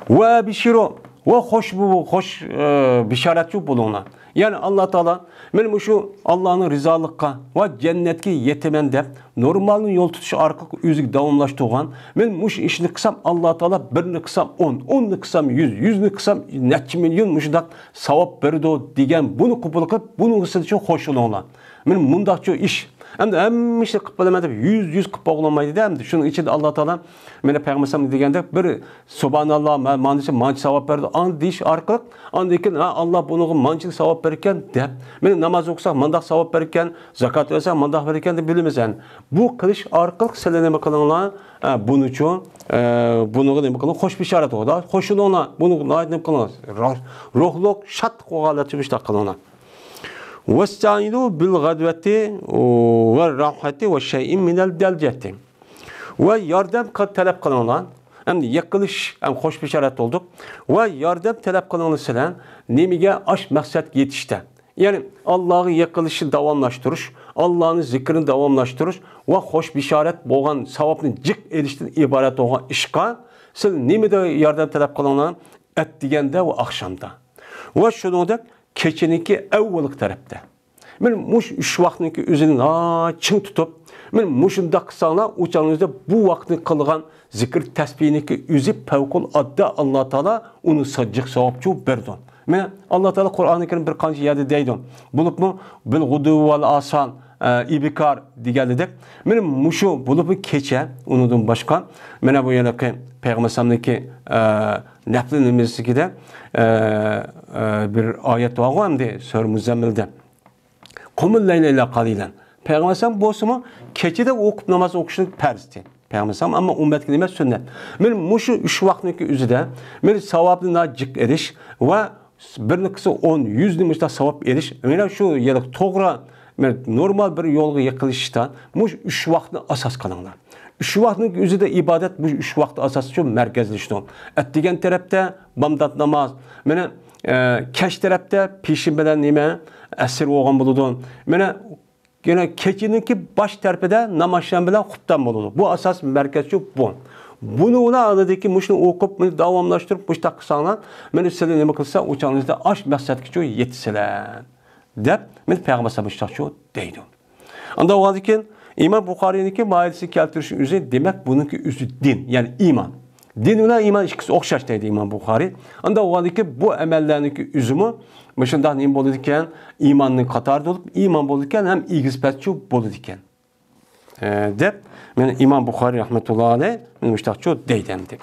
Ve bişiro ve hoş bişaretçi bulunlar. Yani Allah Teala benim şu Allah'ın rizalıkka ve cennetki yetimen dep normalin yol tutuşu arka yüzük davamlaştırgan. Ben muş işini kısam Allah Teala birini kısam 10'ını kısam 100'ını kısam neçi milyon muşdak savap berdi diyen bunu kupul kılıp bunu kısıdı çok hoş olanlar. Benim mundakçı iş. Hem de hem işte kıpalamadı 100 kıpa olamaydı da hem de şunun içinde Allah Teala bana Peygamber degende bir subhanallah mançı savap verdi an diş arkalık an dekin Allah bunu mançılık savap verirken de benim namaz okusak mandak savap verirken zakat versek mandak verirken de bilmez yani bu kılış arkalık seleneme kılınlar bunun için bunu ne bakın hoş bir şarat oldu hoşluğuna bunu ne kılınlar ruhluk şat kovalatı bir şey kılınlar. وَاسْتَعِنُوا بِالْغَدْوَةِ وَالرَّاحَةِ وَالشَّيْءٍ مِنَ الْدَلْجَةِ Ve yardım talep kılınlar. Hem de yakılış, hem hoş bir şarat olduk. Ve yardım talep kılınırsa nemige aş maksat yetişte. Yani Allah'ı yakılışı davamlaştırış, Allah'ın zikrini davamlaştırış ve hoş bir şarat boğan savabını cık edişten ibaret olan işka siz nemide yardım talep kılınlar et degende ve akşamda. Ve şunu da keçiniki evvelik tarafta. Men muş üç vaxtınki özünü çın tutup, men muşunda kısana uçağınızda bu vaxtını kılgan zikir tesbihindeki özü pevkul adda Allah Teala onu sacık savapçı berdi. Men Allah Teala Kur'an-ı Kerim bir kanca yerde deydi. Bulup mu bil gudu vel asan ibikar digeldik. Men muşu bulup mu keçe onudun başka. Mena bu yanaki Peygamber'deki nefli nimizlikide bir ayet var hem de Sure Muzammil'de. Kumul leyle kalilen. Peygamber bu mu keçide okup namaz okuşun persti. Peygamber ama ümmet kelime sünnet. Men muşu 3 vaxtniki üzüde men savabına cık eriş ve bir kısa 10 100 nimişte savab eriş. Mena şu yılık toğra normal bir yolga yıkılıştan muş 3 vaxtını asas kılınlar. Şu vaxtın özüdə ibadət bu üç vaxt asası üçün mərkəzləşdi. Etdigan tərəfdə bamdad namaz, mənə keç tərəfdə peşin bilan nima əsr olğan buludu. Mənə yenə keçininki baş tərəfdə namazşan bilan xutban buludu. Bu asas mərkəzçi bu. Bunu ona anladı ki, muşunu okup, bunu davamlaştırıp, bu iştaki sağlan, ben üstüne ne kılsa, uçağınızda aşk məqsədki ki, yetişsələr. Deyip, ben Peygamber sabıştaki ki, deydim. Anda o adı ki, İmam Bukhari'ninki mailisi keltirişin üzü, demek bununki üzü din, yani iman. Din ile iman ikisi okşaş deydi İmam Bukhari. Anda o adı ki, bu emellerdeki üzümü, başında neyim bolu diken, imanın katarda olup, iman bolu diken, hem ilgispetçi bolu diken. Deyip, ben İmam Bukhari rahmetullahi aleyh, benim iştahçı deydemdi.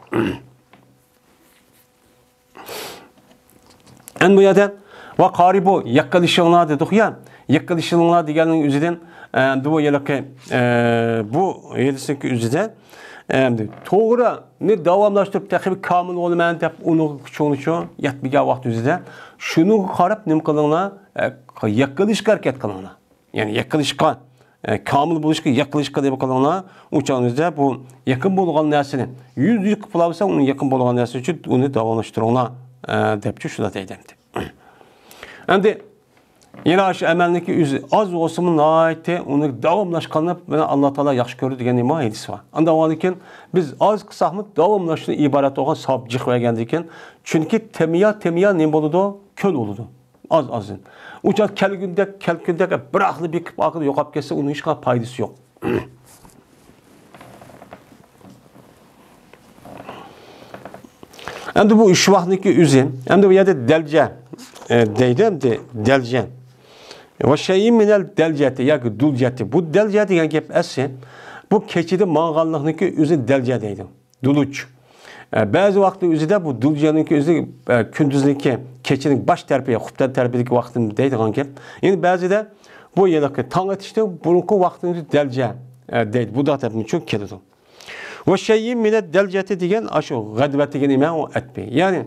En bu yerden, ve karibu yakkalışılığına dedik ya, yakkalışılığına diğerinin üzüden, bu yelaki, bu yedisindeki üzüden, doğru ne davamlaştırıp tekrar kamil olmayan deyip onu çoğunu yetmeyeceği vakit üzüden, şunu karıp ne kılığına, yakkalışık hareket kılığına. Yani yakkalışık kamil buluşku yaklaşık diye bakalım uçağınızda bu yakın bulgan nesini 100 kıpılavsa onun yakın bulgan nesini için onu davranıştırına depçi şuna deydemdi. Şimdi yine aşı emelindeki yüzü az olsun ayette onu davamlaşkanlığı bana Allah Teala yaxşı görür diyen ima hadisi var. Anda o iken biz az kısahmı davamlaştığına ibaret olan sabcık ve geldikken çünkü temiya ne boludu? Köl oludu. Az. Uçak kelgünde bir aklı bir akıllı yok ap kesse onun hiç kadar paydası yok. Hem de bu üç vaktindeki üzüm, hem de bu yerde delce deydi hem de delce. Ve şeyin minel delceti, yani dulceti. Bu delceti yani hep esi, bu keçide mangallıkındaki üzüm delce deydi. Duluç. Bazı vakti üzüde bu dulcanınki üzü kündüzdeki keçinin baş terbiye, xubdan terbiyedeki vaktinde deydi kanki. Yani bazı da bu yedeki tan etişte bununki vaktinde delce deydi. Bu da tabi çok kelidi. Ve şeyin minel delceti degen aşı gadvet degen imen o etmeyi. Yani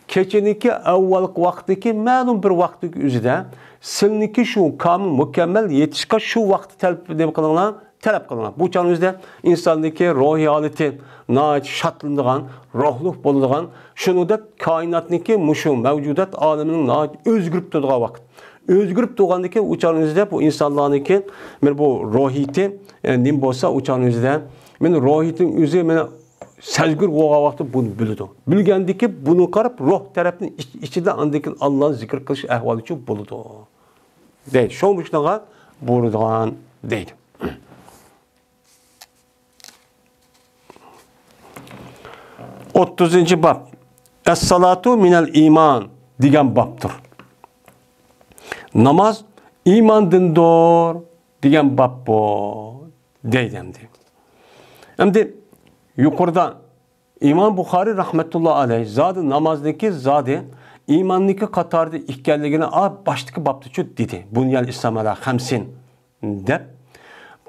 keçininki evvelik vaktiki malum bir vaktiki üzüde siliniki şu kamil mükemmel yetişka şu vakti talep kılınan. Bu çağınızda insandaki ruhi haleti nait şatlındığın, ruhluk boluduğun, şunu da kainatındaki muşum, mevcudat aleminin nait özgürüp durduğu vakit. Özgürüp durduğundaki uçağınızda bu insanlarındaki bu ruhiyeti nim bolsa uçağınızda ruhiyetin üzeri sezgür oğa vakti bunu bildi. Bilgendeki bunu karıp ruh tarafının içinde andaki Allah'ın zikir kılış ehvali için buldu. Değil. Şu müştaka buradan değil. 30. bab. Es-salatu minel iman diyen babdır. Namaz imandındır diyen bab bu. Deydemdi. Hem de yukarıda İmam Bukhari rahmetullahi aleyh zadı namazdaki zadı imandaki katarda ikkelligini baştaki babdı çok dedi. Bunyal İslam ala hamsin de.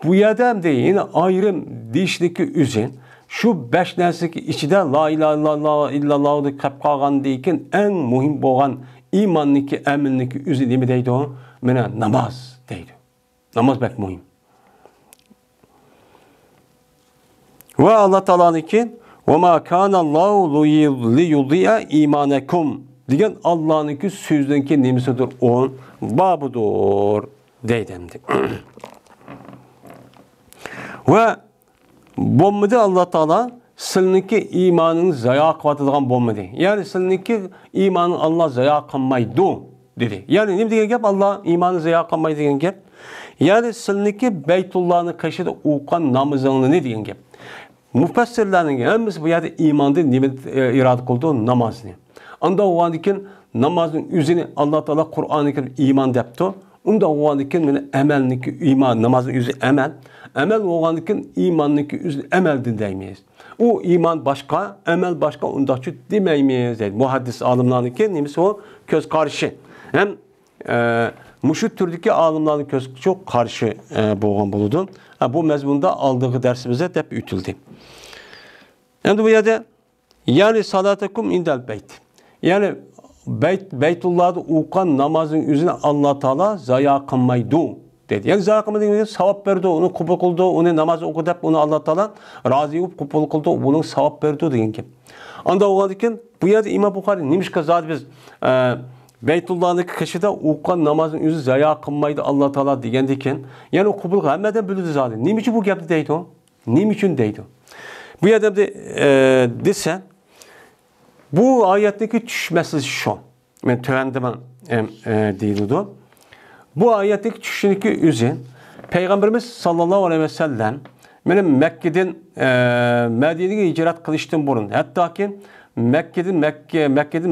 Bu yerde de yine ayrım dişdeki üzün şu 5 neslik içinde la ilahe illallah'ı kap kalgan deyken en mühim boğan imanniki emilniki üzü nemi deydi o? Mene namaz deydi. Namaz bek mühim. Ve Allah Teala'nınki ve ma kana Allahu li yudi'a imanakum diyen Allah'ınki sözünki nemisidir on babudur deydemdi. Ve bombede Allah Teala siliniki imanın zaya kıvatıdığın bombede. Yani siliniki imanın Allah zaya kılmaydı dedi. Yani ne diyen gep Allah imanı zaya kılmaydı diyen gep. Yani siliniki Beytullah'ın kaşıda uğukan namazını ne diyen gep. Müfessirlerin hemisi bu yerde imanda nimet irade kıldığı namazını. Anda o andikin namazın üzerine Allah Teala Kur'an-ı Kerim iman depti. Onda o andikin emelniki iman namazın üzeri emel. Emel o andikin imanlıki üzeri emel dinleyemeyiz. O iman başka, emel başka onda şu demeyemeyiz dedi. Muhaddis alimlerindeki nemisi o köz karşı. Hem müşrit türdeki alimlerin köz çok karşı boğan buludu. Bu mezmunda aldığı dersimize hep ütüldü. Şimdi bu yerde yani salatakum indel beyt. Yani Beytullah'da uğukan namazın üzerine Allah Teala zaya kılmaydı deydi. Yani zaya qilmadi deganda savob berdi, uni qabul qildi, uni namoz o'qi deb uni Alloh taolo rozi bo'lib qabul qildi, buning savob berdi degan gap. Anda o'g'an ekan, bu yerda Imom Buxoriy nimishqa zot biz Beytullohning kishida o'qigan namozning o'zi zaya qilmaydi Alloh taolo deganda ekan, ya'ni u qabul hammadan biladi zot. Nima uchun bu gapni deydi u? Nima uchun deydi? Bu yerda desa, bu oyatdagi tushunmasiz shu. Men tövendiman deyildi. Bu oyatdagi tushuniki o'zi Payg'ambarimiz sallallohu alayhi vasallam meni Makkadan Madinaga hijrat qilishdan burun, hattoki Makkadan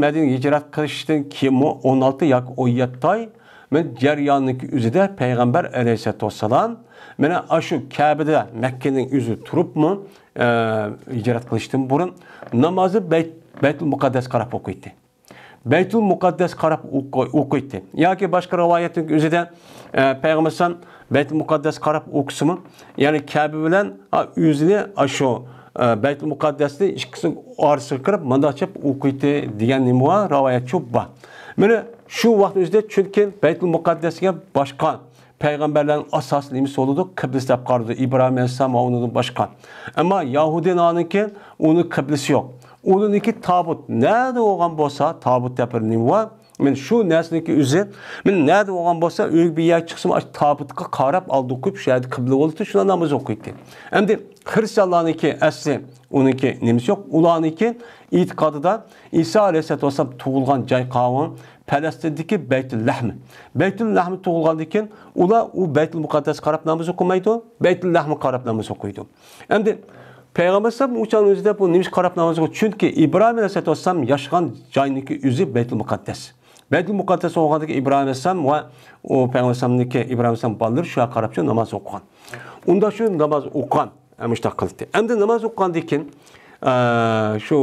Madinaga hijrat qilishdan keyin 16 yoki 17 oy men jarayonning o'zida Payg'ambar alayhisolatu vassalam meni shu Ka'bada Makkaning o'zi turibmi hijrat qilishdan burun namozni Baytul Muqaddas qarab o'qiydi. Baytul Muqaddas qarab o'qiydi. Yoki boshqa rivoyatning o'zida Payg'ambar sallam Baytul Muqaddas qarab o'qisimi, ya'ni Ka'ba bilan o'zini shu Baytul Muqaddasni ikkisini orasiga kirib mandachib o'qiydi degan nima rivoyat shu bor. Mana shu vaqt o'zida chunki Baytul Muqaddasga boshqa payg'ambarlarning asosli nimasi bo'ldi, qibla deb qaradi. Ibrohim alayhisalom va undan boshqa. Ammo Yahudilarniki uni qiblasi yo'q. Uniki tabut. Nerede olgan bo'lsa, tabut deb bir nima bor. Men shu narsaniki o'zi, men nerede olgan bo'lsa, o'y bir yer chiqsam, tabutga qarab oldi qo'yib, shu yerda qibla bo'ldi, shuna namoz o'qiydi. Endi Xristianlarniki asli uniki nimasi yo'q. Ularniki e'tiqodida İsa alayhisolatu vasallam tug'ilgan joy qavm Palestindagi Baytul Lahm. Baytul Lahm tug'ilgandan keyin ular u Baytul Muqaddas qarab namoz o'qimaydi, Baytul Lahm qarab namoz o'qiydi. Endi Peygamber sallam uçan özüde bu neymiş qarab namoz o'qiydi. Çünkü İbrahim alayhisolatu vasallam yaşagan joyniki o'zi Baytul Muqaddas. Baytul Muqaddas olgandagi İbrahim alayhisalom va o Peygamber sallamniki İbrahim alayhisalom ballar shu qarab shu namoz o'qigan. Unda shu namoz o'qigan, mushtaq qildi. Endi namoz o'qigandan keyin shu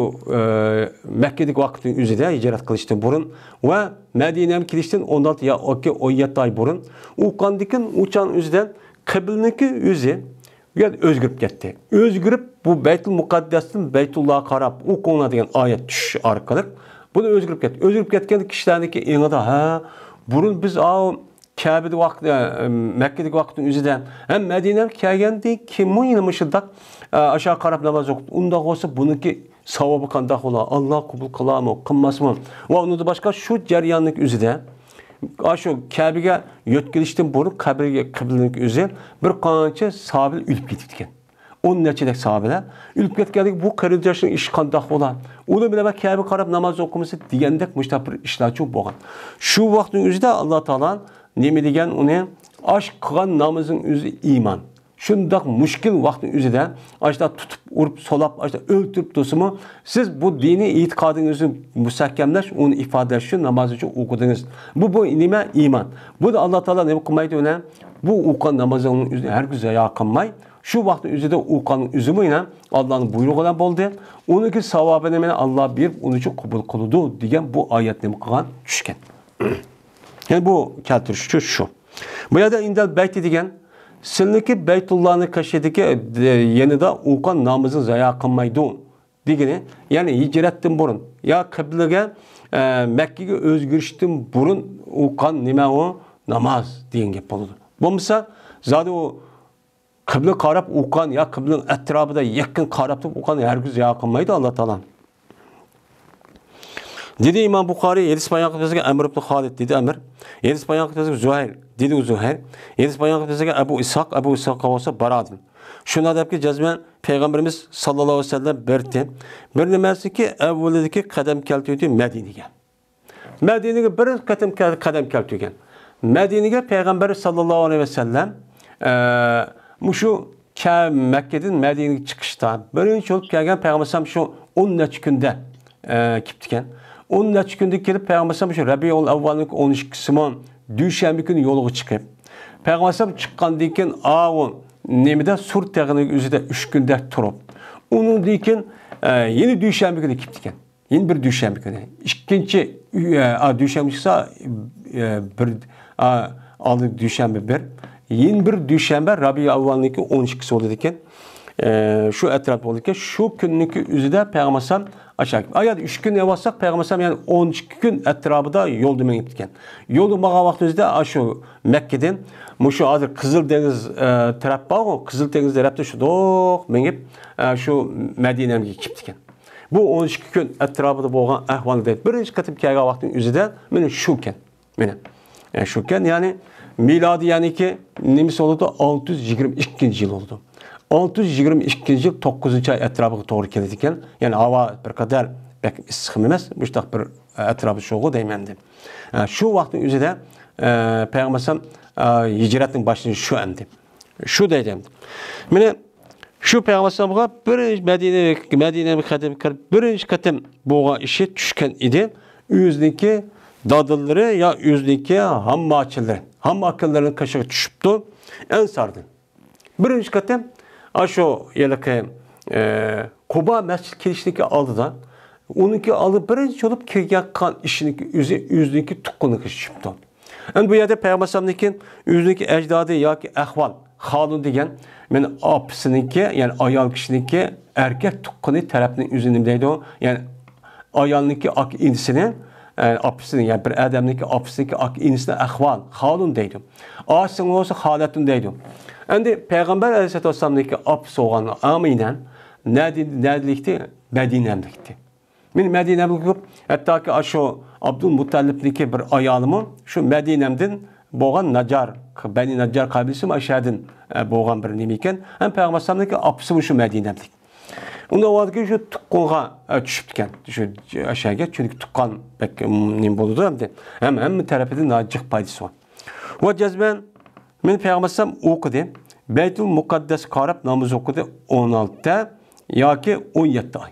Makkadagi vaqtning o'zida hijrat qilishdan burun va Madinaga kelishdan 16 yoki 17 oy burun o'qigandan keyin uçan o'zidan qiblaniki o'zi özgürüp ketdi. Özgürüp bu Baytul Muqaddasdan Baytullohga qarab o'qiladigan oyat tush orqali bunu özgürüp ketdi. Özgürüp ketgan kishilarniki e'nida burun biz Ka'bada vaqt Makkadagi vaqtning o'zida ham Madinaga kelgandek kim o'yini shundoq aşağı qarab namoz o'qidi. Unda bo'lsa buniki savobi qanday bo'ladi? Alloh qabul qiladimi, qilmasmi? Va undan boshqa shu jarayonning o'zida shu Ka'baga yo'tkilishdan burun qiblaning o'zi bir qancha sahobalar o'lib ketdi ekan. 10 nechadek sahobalar o'lib ketganlik bu qarindoshning ishi qanday bo'ladi? Uni bilan Ka'ba qarab namoz o'qimasa degandek mushtaq bir ishlar bo'lgan. Shu vaqtning o'zida Alloh taolo nima degan uni osh qilgan namozning o'zi iymon. Şundak müşkil vaktin üzerinde açta tutup urup solap açta öldürüp dosumu siz bu dini itikadınızı müsahkemleş onu ifade şu namaz için okudunuz. Bu nime iman. Bu da Allah Teala ne kılmaydı öyle. Bu okuyan namazın üzerine her güzel yakınmay. Şu vaktin üzerinde okuyanın üzümüyle Allah'ın buyruğu olan oldu. Onun ki savabını Allah bir onun için kabul kıldı diyen bu ayet ne kılan düşken. Yani bu keltiriş şu. Bu ya da indel beyti diyen Sizniki Beytullah'ın kaşedeki yanında o'qigan namozini zaya qilmaydi degani, ya'ni hijratdan burun ya qiblaga Makkaga o'zgarishdan burun o'qigan nima u namoz degan gap bo'ladi. Bo'lmasa, zodi u qibla qarab o'qigan ya qiblaning atrofida yaqin qarab o'qigan hargiz zaya qilmaydi Alloh taolo. Dedi İmam Buxoriy hadis bayon qilgan Amr ibn Xolid dedi Amr. Hadis bayon qilgan Zuhayr dedi Zuhayr. Hadis bayon qilgan Abu Ishaq olsa Baradin. Shuna debki jazman Peygamberimiz sallallohu alayhi vasallam berdi. Bir nimasiki avvalidagi qadam keltirdi Madinaga. Madinaga bir qadam keltirgan. Madinaga Peygamber sallallohu alayhi vasallam mushu Makkadan Madinaga chiqishda birinchi bo'lib kelgan Peygamber sallam shu 10 necha kunda ketgan. 10 necha kunda kelib Peygamber sallam shu Rabiul Avvalning 12-simon dushanba kuni yo'lga chiqib Peygamber sallam chiqqandan keyin nemida Sur tag'ining o'zida 3 kunda turib undan keyin yeni dushanba kuni ketgan. Yeni bir dushanba kuni. Ikkinchi dushanba chiqsa bir oldi dushanba bir. Yeni bir dushanba Rabiul Avvalning 12-si bo'ldi ekan. Şu etraf bo'ldi ekan. Shu kunniki o'zida Peygamber sallam aşağı. Ayada 3 gün evasak Peygamber yani 12 gün etrafında yol demen gitken. Yolu mağa vaxtımızda aşu Mekke'den şu hazır Kızıldeniz taraf var. Kızıldeniz tarafta şu doq menip şu Medine'ye gitken. Bu 12 gün etrafında bolğan ahvalda birinci katım kelgen vaqtın üzüde meni şuken. Meni şuken yani miladi yani ki nemisi oldu 622 yıl oldu. 622 yıl 9. ay etrafına doğru keledikken. Yani hava bir kadar pek ıssıqım emas. Müştaq bir etrafı şoğu deymendi. Şu vaqtın üzüde Peygamber hicretin başını şu emdi. Şu deydim. Meni şu Peygamber'e birinci Medine'ye birinci katım boğa işi düşken idi. Yüzdeki dadılları ya yüzdeki hamma açıları. Hamma akıllarının kaşığı düşüptü. En sardı. Birinci katım aşo yelike Kuba mescid kirişteki aldı da onunki alıp birinci olup kirgen kan işindeki yüzdeki tukkunu düşüptü. Yani bu yerde Peygamber'in yüzdeki ecdadı ya ki ehval halun degen men apsınınki yani ayal kişininki erkek tukkunu tarafının üzerindeydi o. Yani ayalınki ak insinin apsının yani bir adamınki apsınınki ak insine ehval halun deydi. Asın olsa haletun deydi. Endi Peygamber Aleyhisselatü Vesselam'daki apsı olan aminen neredelikti? Medine'likti. Men Medine'lik hatta ki aşo Abdülmuttalib'deki bir ayalımı şu Medine'mden boğan Nacar, Beni Nacar kabilesi aşağıdan boğan bir nemiken hem Peygamber Aleyhisselam'daki apsı şu Medine'lik. Onda o vakit şu tukkunğa düşüptüken, şu aşağıya çünkü tukkan pek nem boludu hem tarafında nacık paydası var. O cezben men Peygamber okudu. Beytül Mukaddes qarab namaz okudu 16'da yoki 17 ay.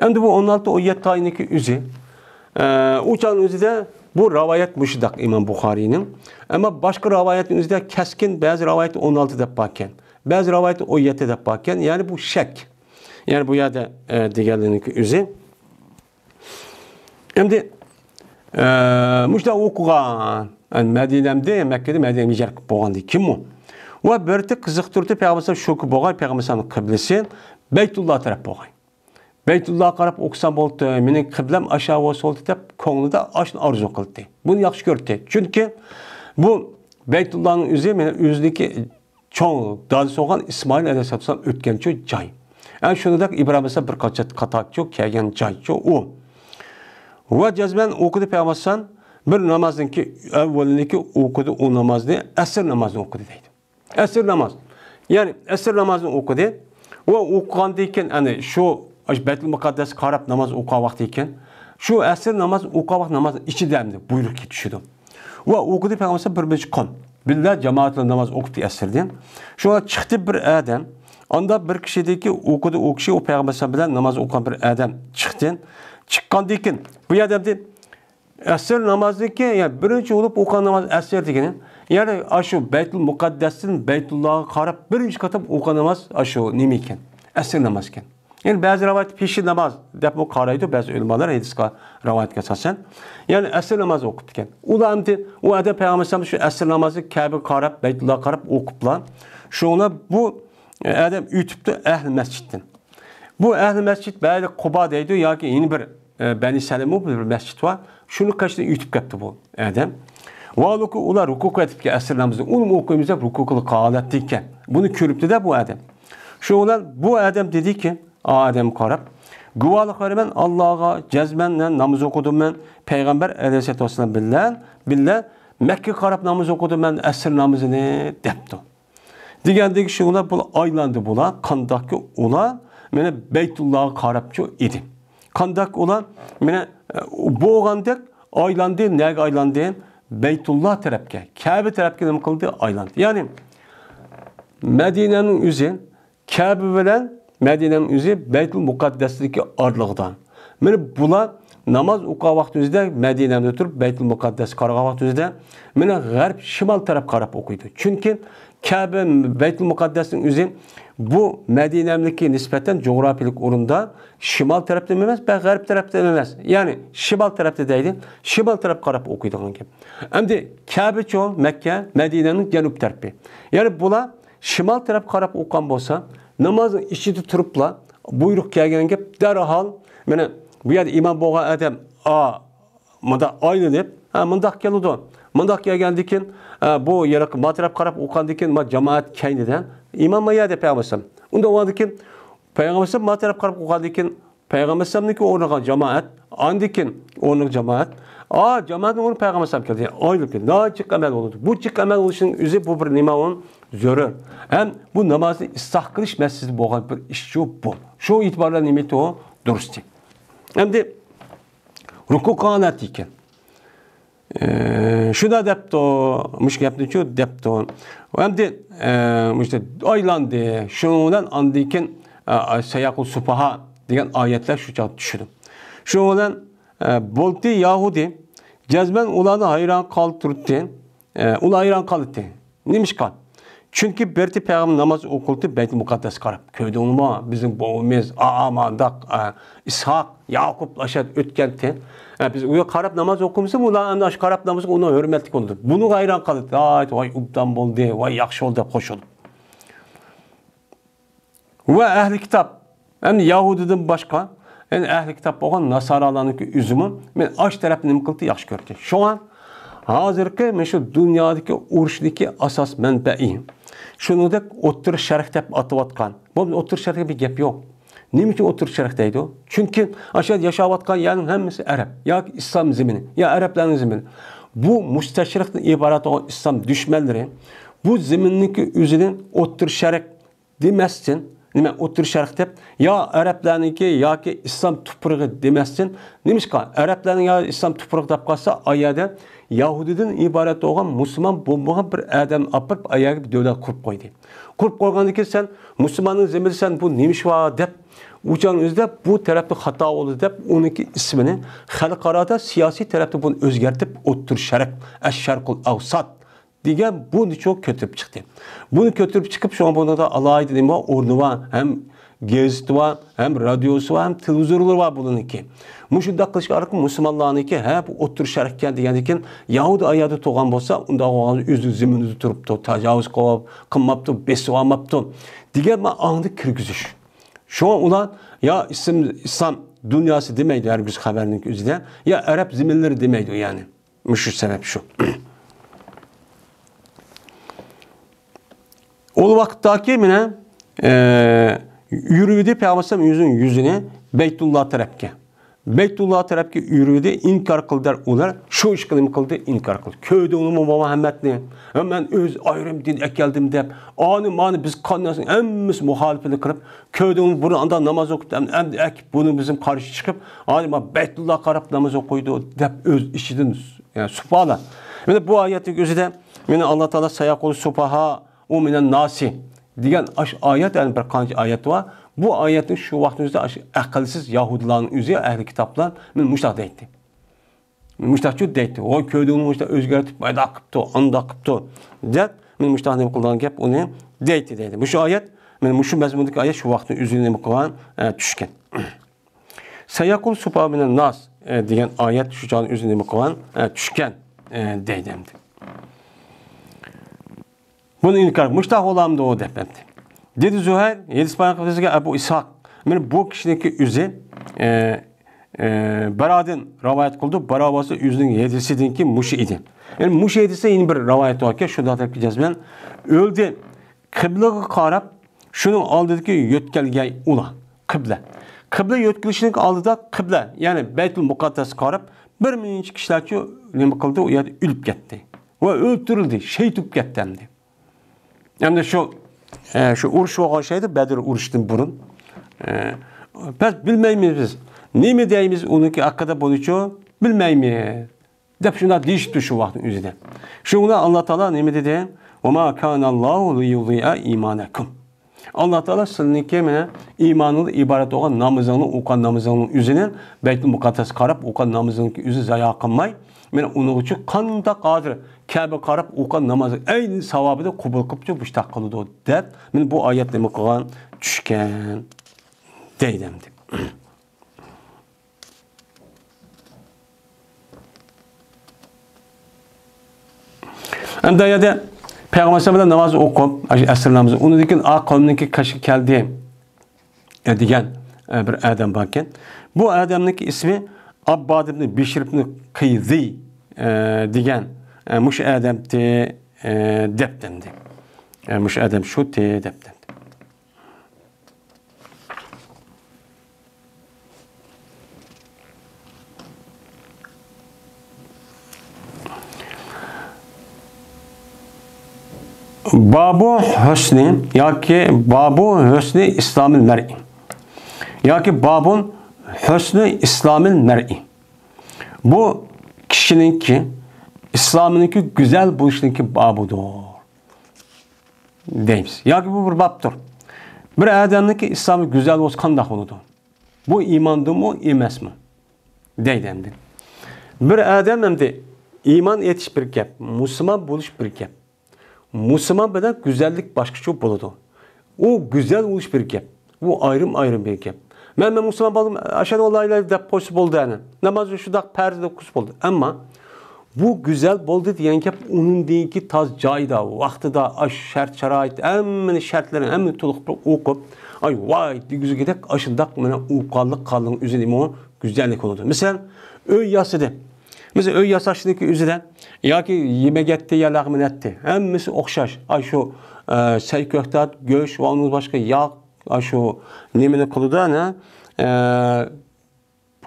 Endi bu 16-17 ayındaki üzü uçan üzüde bu rivayet müşidaq İmam Buxariyning. Ama başka rivayetin üzüde keskin bazı rivayet 16 deb bakken. Bazı rivayet 17 deb bakken. Yani bu şek. Yani bu yerde deganligi üzü. Endi müşidaq okugan Medine'de Mekke'de Medine'ye hicret bolğandı. Kim o? Ve birti kızıqtırdı Peygamber şoku boğay Peygamber'in kıblesi Beytullah taraf boğay. Beytullah qarab okusam oldu. Mening kıblem aşağı oldu deb ko'nglida aşın arzu qildi. Bunu yaxshi ko'rdi. Çünkü bu Beytullah'ın üzü meni o'zidagi cho'ng dadisi bo'lgan İsmail Aleyhisselam o'tgan joy. Yani shuningdek İbrahim esa bir qatak kelgan joy u. Va jazman o'qidi Peygamber bir namazınki evvelindeki okudu o namazını esir namazını okudu deydi. Esir namaz. Yani esir namazını okudu. O okugandayken hani şu Beytül Mukaddes qarab namaz okuğa vaxtıyken şu esir namaz okuğa vaxt namazın içidəmdi. Buyruk ki düşüdü. Ve okudu Peygamber bir beş kon. Billah cemaatle namaz okudu esirden. Şu çıktı bir adam. Onda bir kişideki okudu o kişi o Peygamber bilen namaz okuyan bir adam çıktı. Çıkkandayken bu adam dedi esir namazı ki yani birinci olup okuyan namaz esir degenin. Yani aşu Beytül Mukaddes'in Beytullah'a qarab birinci katım okuyan namaz aşu nemeyken. Esir namazken. Yani bazı rivayet peşi namaz dep o qaraydı bazı ulamalar hadis rivayet esasen. Yani esir namazı okutken. Ulandı o adam Peygamber şu esir namazı Kabe qarab Beytullah'a qarab okupla. Şuna bu adam ütüptü ehl mescidden. Bu ehl mescid böyle Kuba deydi ya ki yeni bir Beni Selim'in bir mescid var. Şunu kaçta ütüp kaptı bu adam. Valuku ular hukuk etip ki esir namazı. Onun okuyumuzda hukuklu kağıdattıyken. Bunu körüptü de bu adam. Şu olan bu adam dedi ki Adem qarab guvalık vermen Allah'a cezmenle namaz okudum ben. Peygamber Aleyhisselatü Vesselam billah Mekke qarab namaz okudum ben esir namazını depti. Degandagi şu ular bu aylandı bula kandaki ular mene Beytullah'a qarabçı idi. Kandak ular mene boğandak aylandı nege aylandı Beytullah tarafga Kabe tarafga nima qildi aylandı. Yani Medine'nin yüzü Kabe bilen Medine'nin yüzü Beytul Mukaddes'teki arlıqdan. Mene bular namaz okuğa vaxtımızda Medine'de oturup Beytul Mukaddes qarağa vaxtımızda mene g'arb şimal taraf qarab okuydu. Çünkü Kabe Beytul Mukaddes'in yüzü bu Medine'deki nispeten coğrafyalik orunda şimal tarafta emas, g'arb tarafta emas. Yani şimal tarafta deydi. Şimal taraf qarab okuyduğun gibi. Endi Kabe çoğu Mekke Medine'nin janub tarafı. Yani bular şimal taraf qarab okuyan bolsa namazın içinde turupla buyruq kelgan gap darhol mana bu yerda imom bo'lgan odam munda aylanib mundaq keladi. Mundaq kelgandan keyin bu yerga matrab qarab o'qigandan keyin jamoat kaynidan imom mayya deb payg'ambar. Unda o'g'andan keyin payg'ambar matrab qarab o'qigandan keyin payg'ambarniki o'rnagan jamoat, andan keyin o'rnagan jamoat jamoat onu Peygamber sallam keldi. Ayrılıp geldi. Daha çık amel oldu. Bu çık amel oluşun üzü bu bir nima onun zörü. Hem bu namazı ıslah kılış mescidi boğan bir iş bu. Şu itibarla nimeti o duruştu. Hem de ruku kanat iken. Şuna depto, müşkepni şu depto. Hem de işte aylandı. Şundan andıyken Seyakul Supaha diyen ayetler şu çağ düşürdüm. Şundan Bolti Yahudi cezben ulanı hayran kaldırdı. Ula hayran kaldırdı. Neymiş kal? Çünkü berti peygamber namaz okuldu Beyt-i Mukaddes karab. Köyde olma bizim boğumuz Amadak, İshak, Yakup aşağı ötkendi. Biz uya karab namaz okumuşsa ulan aş karab namazı ona hürmetlik oldu. Bunu hayran kaldırdı. Vay ubdan boldu, vay yakşı oldu koşuldu. Ve ehli kitap hem Yahudi'den başka yani ehli kitap olan Nasaralarının üzümü men aş tarafını nima qildi yaxshi ko'rdi. Şu an hozirgi şu dünyadaki urushdagi asas manbai. Shuningdek o'tir sharq deb atayotgan. Bu o'tir sharqga bir gap yo'q. Nima uchun o'tir sharq deydi? Chunki aşağıda yaşayotgan yerning hammasi Arab yoki islom zemini, ya Arablarning zemini. Bu mustashriqdan iborat olan islom dushmanlari bu zeminning o'zidan o'tir sharq demasdan nima o'tir sharq deb yo arablarniki yoki islom tuprog'i demasdan nimishqa arablarning yo islom tuprog'i deb qolsa oyada yahudidan iborat bo'lgan musulmon bo'lmagan bir odam olib oyaga bir davlat qurib qo'ydi. Qurib qo'ygandan keyin sen musulmonning zeminsan bu nimishva deb uçan o'zida bu tarafda xato bo'ldi deb uniki ismini xalqaroda siyosiy tarafda buni o'zgartib o'tir sharq ash-sharqul avsat degan bunu çok kötürüp çıktı. Bunu kötürüp çıkıp şu an bunda da alaydı değil mi? Ordu var, hem geziti var, hem radyosu var, hem televizyonları var bununki. Muşudda kılışkarlık Müslümanlarınki hep otur şerhken diyendikken Yahudi ayadı toğan bolsa onda o üzü zimini tutup tacavuz kovab, kınmaptı, besivamaptı. Diğer ma andı kirgüzüş. Şu an ulan ya İslam dünyası demeydi her güz haberinin üzerinde ya Arap ziminleri demeydi yani. Müşür sebep şu. O vakittaki yine yürüdü Peygamber yüzüne Beytullah tarafke. Beytullah tarafke yürüdü, inkar kıldılar ular. Şu iş kıldı, inkar kıldı. Köyde onu Muhammed'ni hemen öz ayrım din ekeldim deyip anı biz kanlasın emmimiz muhalefeti kırıp köyde onu burada namaz okudu. Bunu bizim karşı çıkıp Beytullah karab namaz okuydu deyip öz işidin yani subhanallah. Yani bu ayetin gözü de Allah Teala sayakulu subaha o minen nasi diyen ayet yani bir kanca ayet var. Bu ayetin şu vaktimizde akılsız Yahudilerin üzeri ehli kitaplar müştah deydi. Müştahçı deydi. O köyde onu müştah özgürtüp bayda kıptı, anda kıptı. Deyip müştah ne kıldan gap onu deydi deydi. Bu şu ayet şu mezmundaki ayet şu vaktin üzerine kılan düşken. Sayakul subha minen nas diyen ayet şu canın üzerine kılan düşken deydi. Bunu inkar müştah olamdı o defendi. Dedi Züheyr, Yedispan Kafesi'ne Ebu İshak. Bu kişinin yüzü Berad'ın rivayet kıldı. Barabası yüzünün yedisi ki Muşi idi. Yani Muşi edisi yeni bir rivayet varken şurada tepkeceğiz ben. Öldü. Kıble'ye karab şunun aldığı yötkelge ula. Kıble. Kıble yötkelişinin aldığı kıble. Yani Beytül Mukaddes karab bir milyoncu kişiler ki ne kıldı o yerde ölüp gitti. Ve öldürüldü. Şehit gitti hem de. Hem de şu uruş olan şeydi, Bedir uruştun burun. Biz bilmeyimiz biz. Ne mi deyimiz onunki hakkında boyucu bilmeyimiz. Dep şuna değişti şu vaktin üzerinde. Şuna Allah Teala ne mi dedi? وَمَا كَانَ اللّٰهُ لِيُضِيَ اِيمَانَكُمْ Allah Teala sınırlıkemine imanını ibaret olan namazını okan namazının üzerine Beyt-i Mukaddes karab okan namazının üzerine zaya kılmay. Yani onun için kanda kadir Kabe karab okan namazı aynı savabı da kubul kıpçı bu iştah kılıdı o deyip bu ayetle mi kılan düşken deydemdi. Hem de ya da Peygamber sallallahu namazı okup asır namazı onu dikin a kavmindeki kaşı geldi. degan bir adam barkan. Bu adamning ismi Abbad ibn Bishr ibn Qiyzi degan mush adamni debdimdi. Mush adam shu debdi. Babu Hüsni yoki Babu Hüsni İslamil Mer'i yoki Babun Hüsni İslamil Mer'i. Bu kişininki İslam'ınki güzel buluşunki babudur deymiz. Yoki bu bir babdır. Bir adamınki İslam'ı güzel olsa qanday oludu? Bu imandırmı, emasmi? deydi endi. Bir adam endi iman etiş bir gap, Müslüman buluş bir gap. Müslüman bilen güzellik başkaça buludu. O güzel oluş bir gap. Bu ayrım bir gap. Ben Müslüman oldum, aşağıda olaylar da polis oldu yani. Namazı şu da perde kus oldu. Ama bu güzel oldu diyen gap onun deyinki taz cayda, vaxtıda, şart şarait, emmini şartların, emmini tuluq okup, ay vay, güzü gidek, aşındak, mene uqallık kallığın üzerine o güzellik oldu. Mesela, öy yasıdı. Mesela öy yasaşındaki üzüden, ya ki yemek etti ya lağmin etti. Hemmisi okşaş. Ay şu sey köhtat, göş, onun başka yağ, ay şu nemini kılıda ne?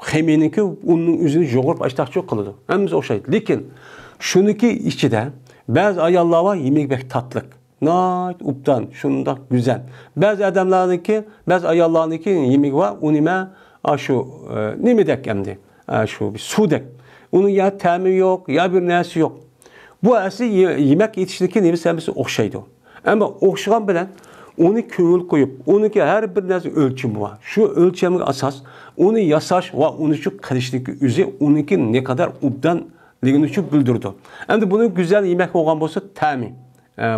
Xemininki onun üzünü joğurup açtaq çok kılıdı. Hemmisi okşaydı. Lekin şununki içide bazı ayallar var yemek bek tatlık. Nayt uptan, şunda güzel. Bazı adamlarınki, bazı ayallarınki yemek var. Unime şu nemi dek emdi. Şu bir su dek. Onun ya təmi yok, ya bir nəsi yok. Bu əsi yemək yetişdiki nefis oxşaydı. Ama oxşayan bilen onu köngül koyup, onunki her bir nəsi ölçümü var. Şu ölçümün asas, onu yasaş ve onu şu kılışdaki üzü, onunki ne kadar ubdan ligini şu bildirdi. Hem de bunu güzel yemek olan bolsa təmi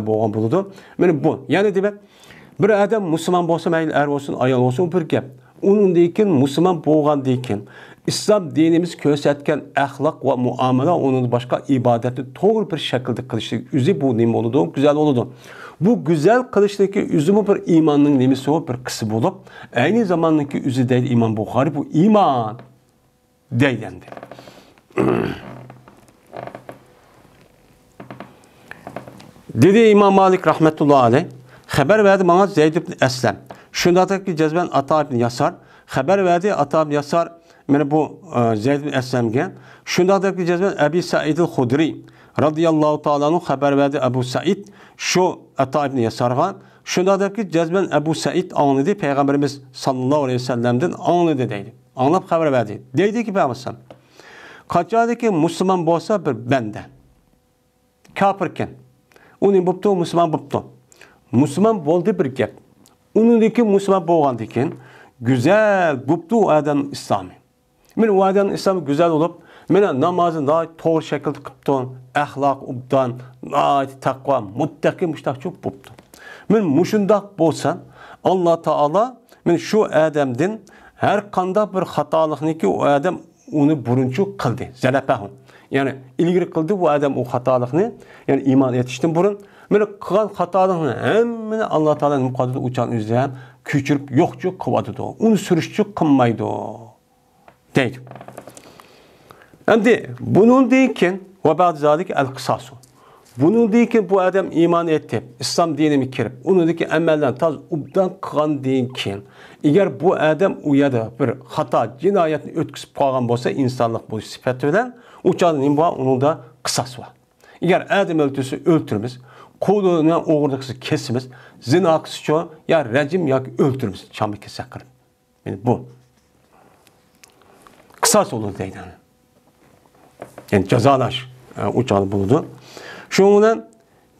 boğan buludu. Yani bu. Yani demek bir adam Müslüman bolsa, meyil er olsun, ayal olsun bir gap. Onun deyken Müslüman boğan deyken İslam dinimiz gösterken ahlak ve muamele onun başka ibadeti doğru bir şekilde kılıştı. Üzü bu neyim oldu? Güzel oldu. Bu güzel kılıştaki üzümü bir imanın nemisi o bir kısım olup aynı zamandaki üzü değil iman Bukhari bu iman deylendi. Dedi İmam Malik rahmetullahi aleyh haber verdi bana Zeyd ibn Eslem. Şundaki cezben Ata ibn Yasar haber verdi Ata ibn Yasar yani bu Zeyd ibn Eslem'ge. Şundaki cezben Ebi Sa'id el-Hudri radıyallahu ta'ala'nın haber verdi Ebu Sa'id şu Ata ibn Yasar'a. Şundaki cezben Ebu Sa'id anladı Peygamberimiz sallallahu aleyhi ve sellem'den anladı deydi. Anlap haber verdi. Deydi ki Peygamber kaçadaki Müslüman bolsa bir bende. Kafirken. Onun buptu Müslüman buptu. Müslüman boldu bir gap. Onundaki Müslüman boğandiken güzel buptu adam İslami. Men o adam İslami güzel olup men namazın daha doğru şekilde kıptın, ahlak ubdan, takva, muttaki müştak çok buptu. Men muşundak bolsan Allah Teala men şu adamdan her kanda bir hatalıkını ki o adam onu buruncu kıldı. Zelapahun. Yani ilgili kıldı bu adam o hatalıkını yani iman yetiştin burun. Böyle kılan hatalığını hemen Allah Teala'nın mukaddes uçan üzerine küçürüp yokçu kıvadı da. Onu sürüşçü kınmaydı. Deydi. Şimdi bunun deyken ve bazı zalik el-kısasu. Bunun deyken bu adam iman etti. İslam dinini kirip. Onu deyken emelden taz ubdan kılan deyken. Eğer bu adam uyada bir hata cinayetini ötküsüp kalan olsa insanlık bu sıfatıyla uçanın imba onun da kısas var. Eğer adam öldürse öldürmez. Koluna uğurdıksı kesimiz, zina akısı çoğu ya rejim ya öldürümüz. Çamı kesek kırıp. Yani bu. Kısas olur deydi. Yani cezalaş uçalı buldu. Şundan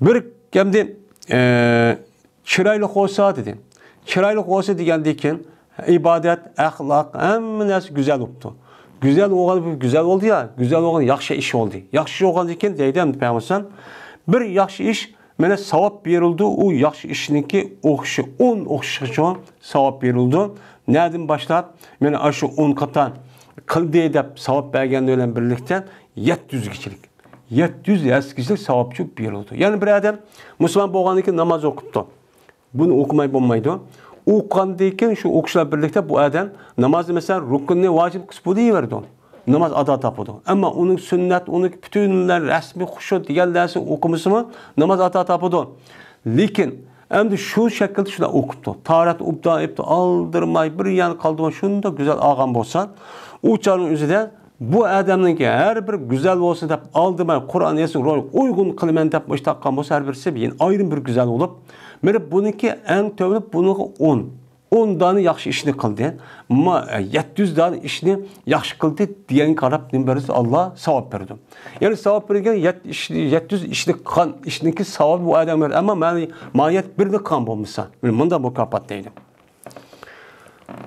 bir gemdi çıraylık olsa dedi. Çıraylık olsa diyendiyken ibadet, ahlak hem güzel oldu. Güzel oldu ya, güzel oldu, yaxşı iş oldu. Yaxşı oldu iken deydi Peygamber bir yaxşı iş mene savap verildi. O yaxşı işinki oxşı, 10 oxşı savap verildi. Nereden başlap? Mene aşı 10 katan kıldı edip savap bergenle öyle birlikte 700 kişilik. 700 kişilik savapçı verildi. Yani bir adam Müslüman boğanlıkı namaz okuttu. Bunu okumay bulmaydı. o'qigandan keyin shu o'qishlar birlikda bu odam namozni masalan rukunni vojib qilib bo'laverdi. Namoz ado topadi. Ammo uning sunnat, uning butunlar rasmiy xushu degan narsani o'qimasimi namoz ado topadi. Lekin endi shu shaklda shuna o'qibdi. Tahorat ubda etdi, aldirmay bir yan qoldi. Shunda go'zal olgan bo'lsa, u chog'ning o'zida bu odamningki har bir go'zal bo'lsin deb aldimay Qur'on esin uygun qilaman deb boshlaqqan bo'lsa, har birisi ayrim bir go'zal bo'lib, mana buniki eng to'g'ri buniki 10 dani yaxshi ishni qildi. Ammo 700 dani ishni yaxshi qildi degan qarab nimbarisi Alloh savob berdi. Ya'ni savob bergan 700 ishni qilgan ishniki savob bu odamlar, ammo ma'niyat birni qilgan bo'lmasa, bunda mukofot deydi.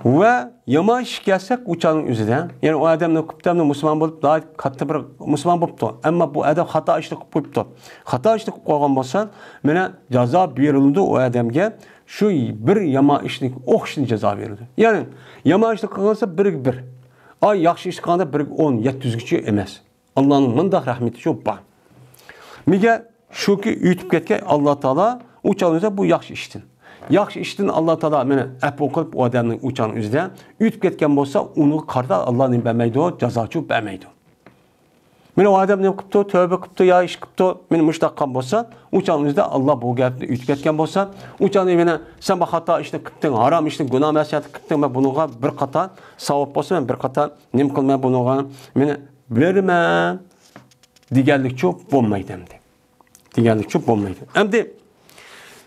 Ve yama iş gelsek uçağın üzerinde, yani o adam ne kuptamda Müslüman bulup daha katta bir Müslüman buluptu. Ama bu adam hata işlik koyuptu. Hata işlik koygan olsa, bana ceza verildi o adamga şu bir yama işlik, işlik ceza verildi. Yani yama işlik kılınsa bir. Ay yaxşı işlik kılında bir 10, 700 kişi emez. Allah'ın mındak rahmeti çok var. Mige şu ki ütüp ketken Allah Teala uçağın üzerinde bu yaxşı iştin. Yaxşı iştin Allah Teala meni əfv qılıb o adamın uçağının üzrə ütüb ketken bolsa onu qarda Allah'ın bəməydi o cəzaçı bəməydi. Meni o adam ne qıptı, tövbe qıptı, ya iş qıptı, meni müştaqqan bolsa uçağının üzrə Allah bu gəbni ütüb ketken bolsa uçağını meni sen bu hata işni qıptın, haram işni, günah məsiyatı qıptın, mən bunuğa bir qata savab bolsa, mən bir qata nim qılmay bunuğa meni vermə digərlikçi olmaydı əmdi. Digərlikçi olmaydı. Əmdi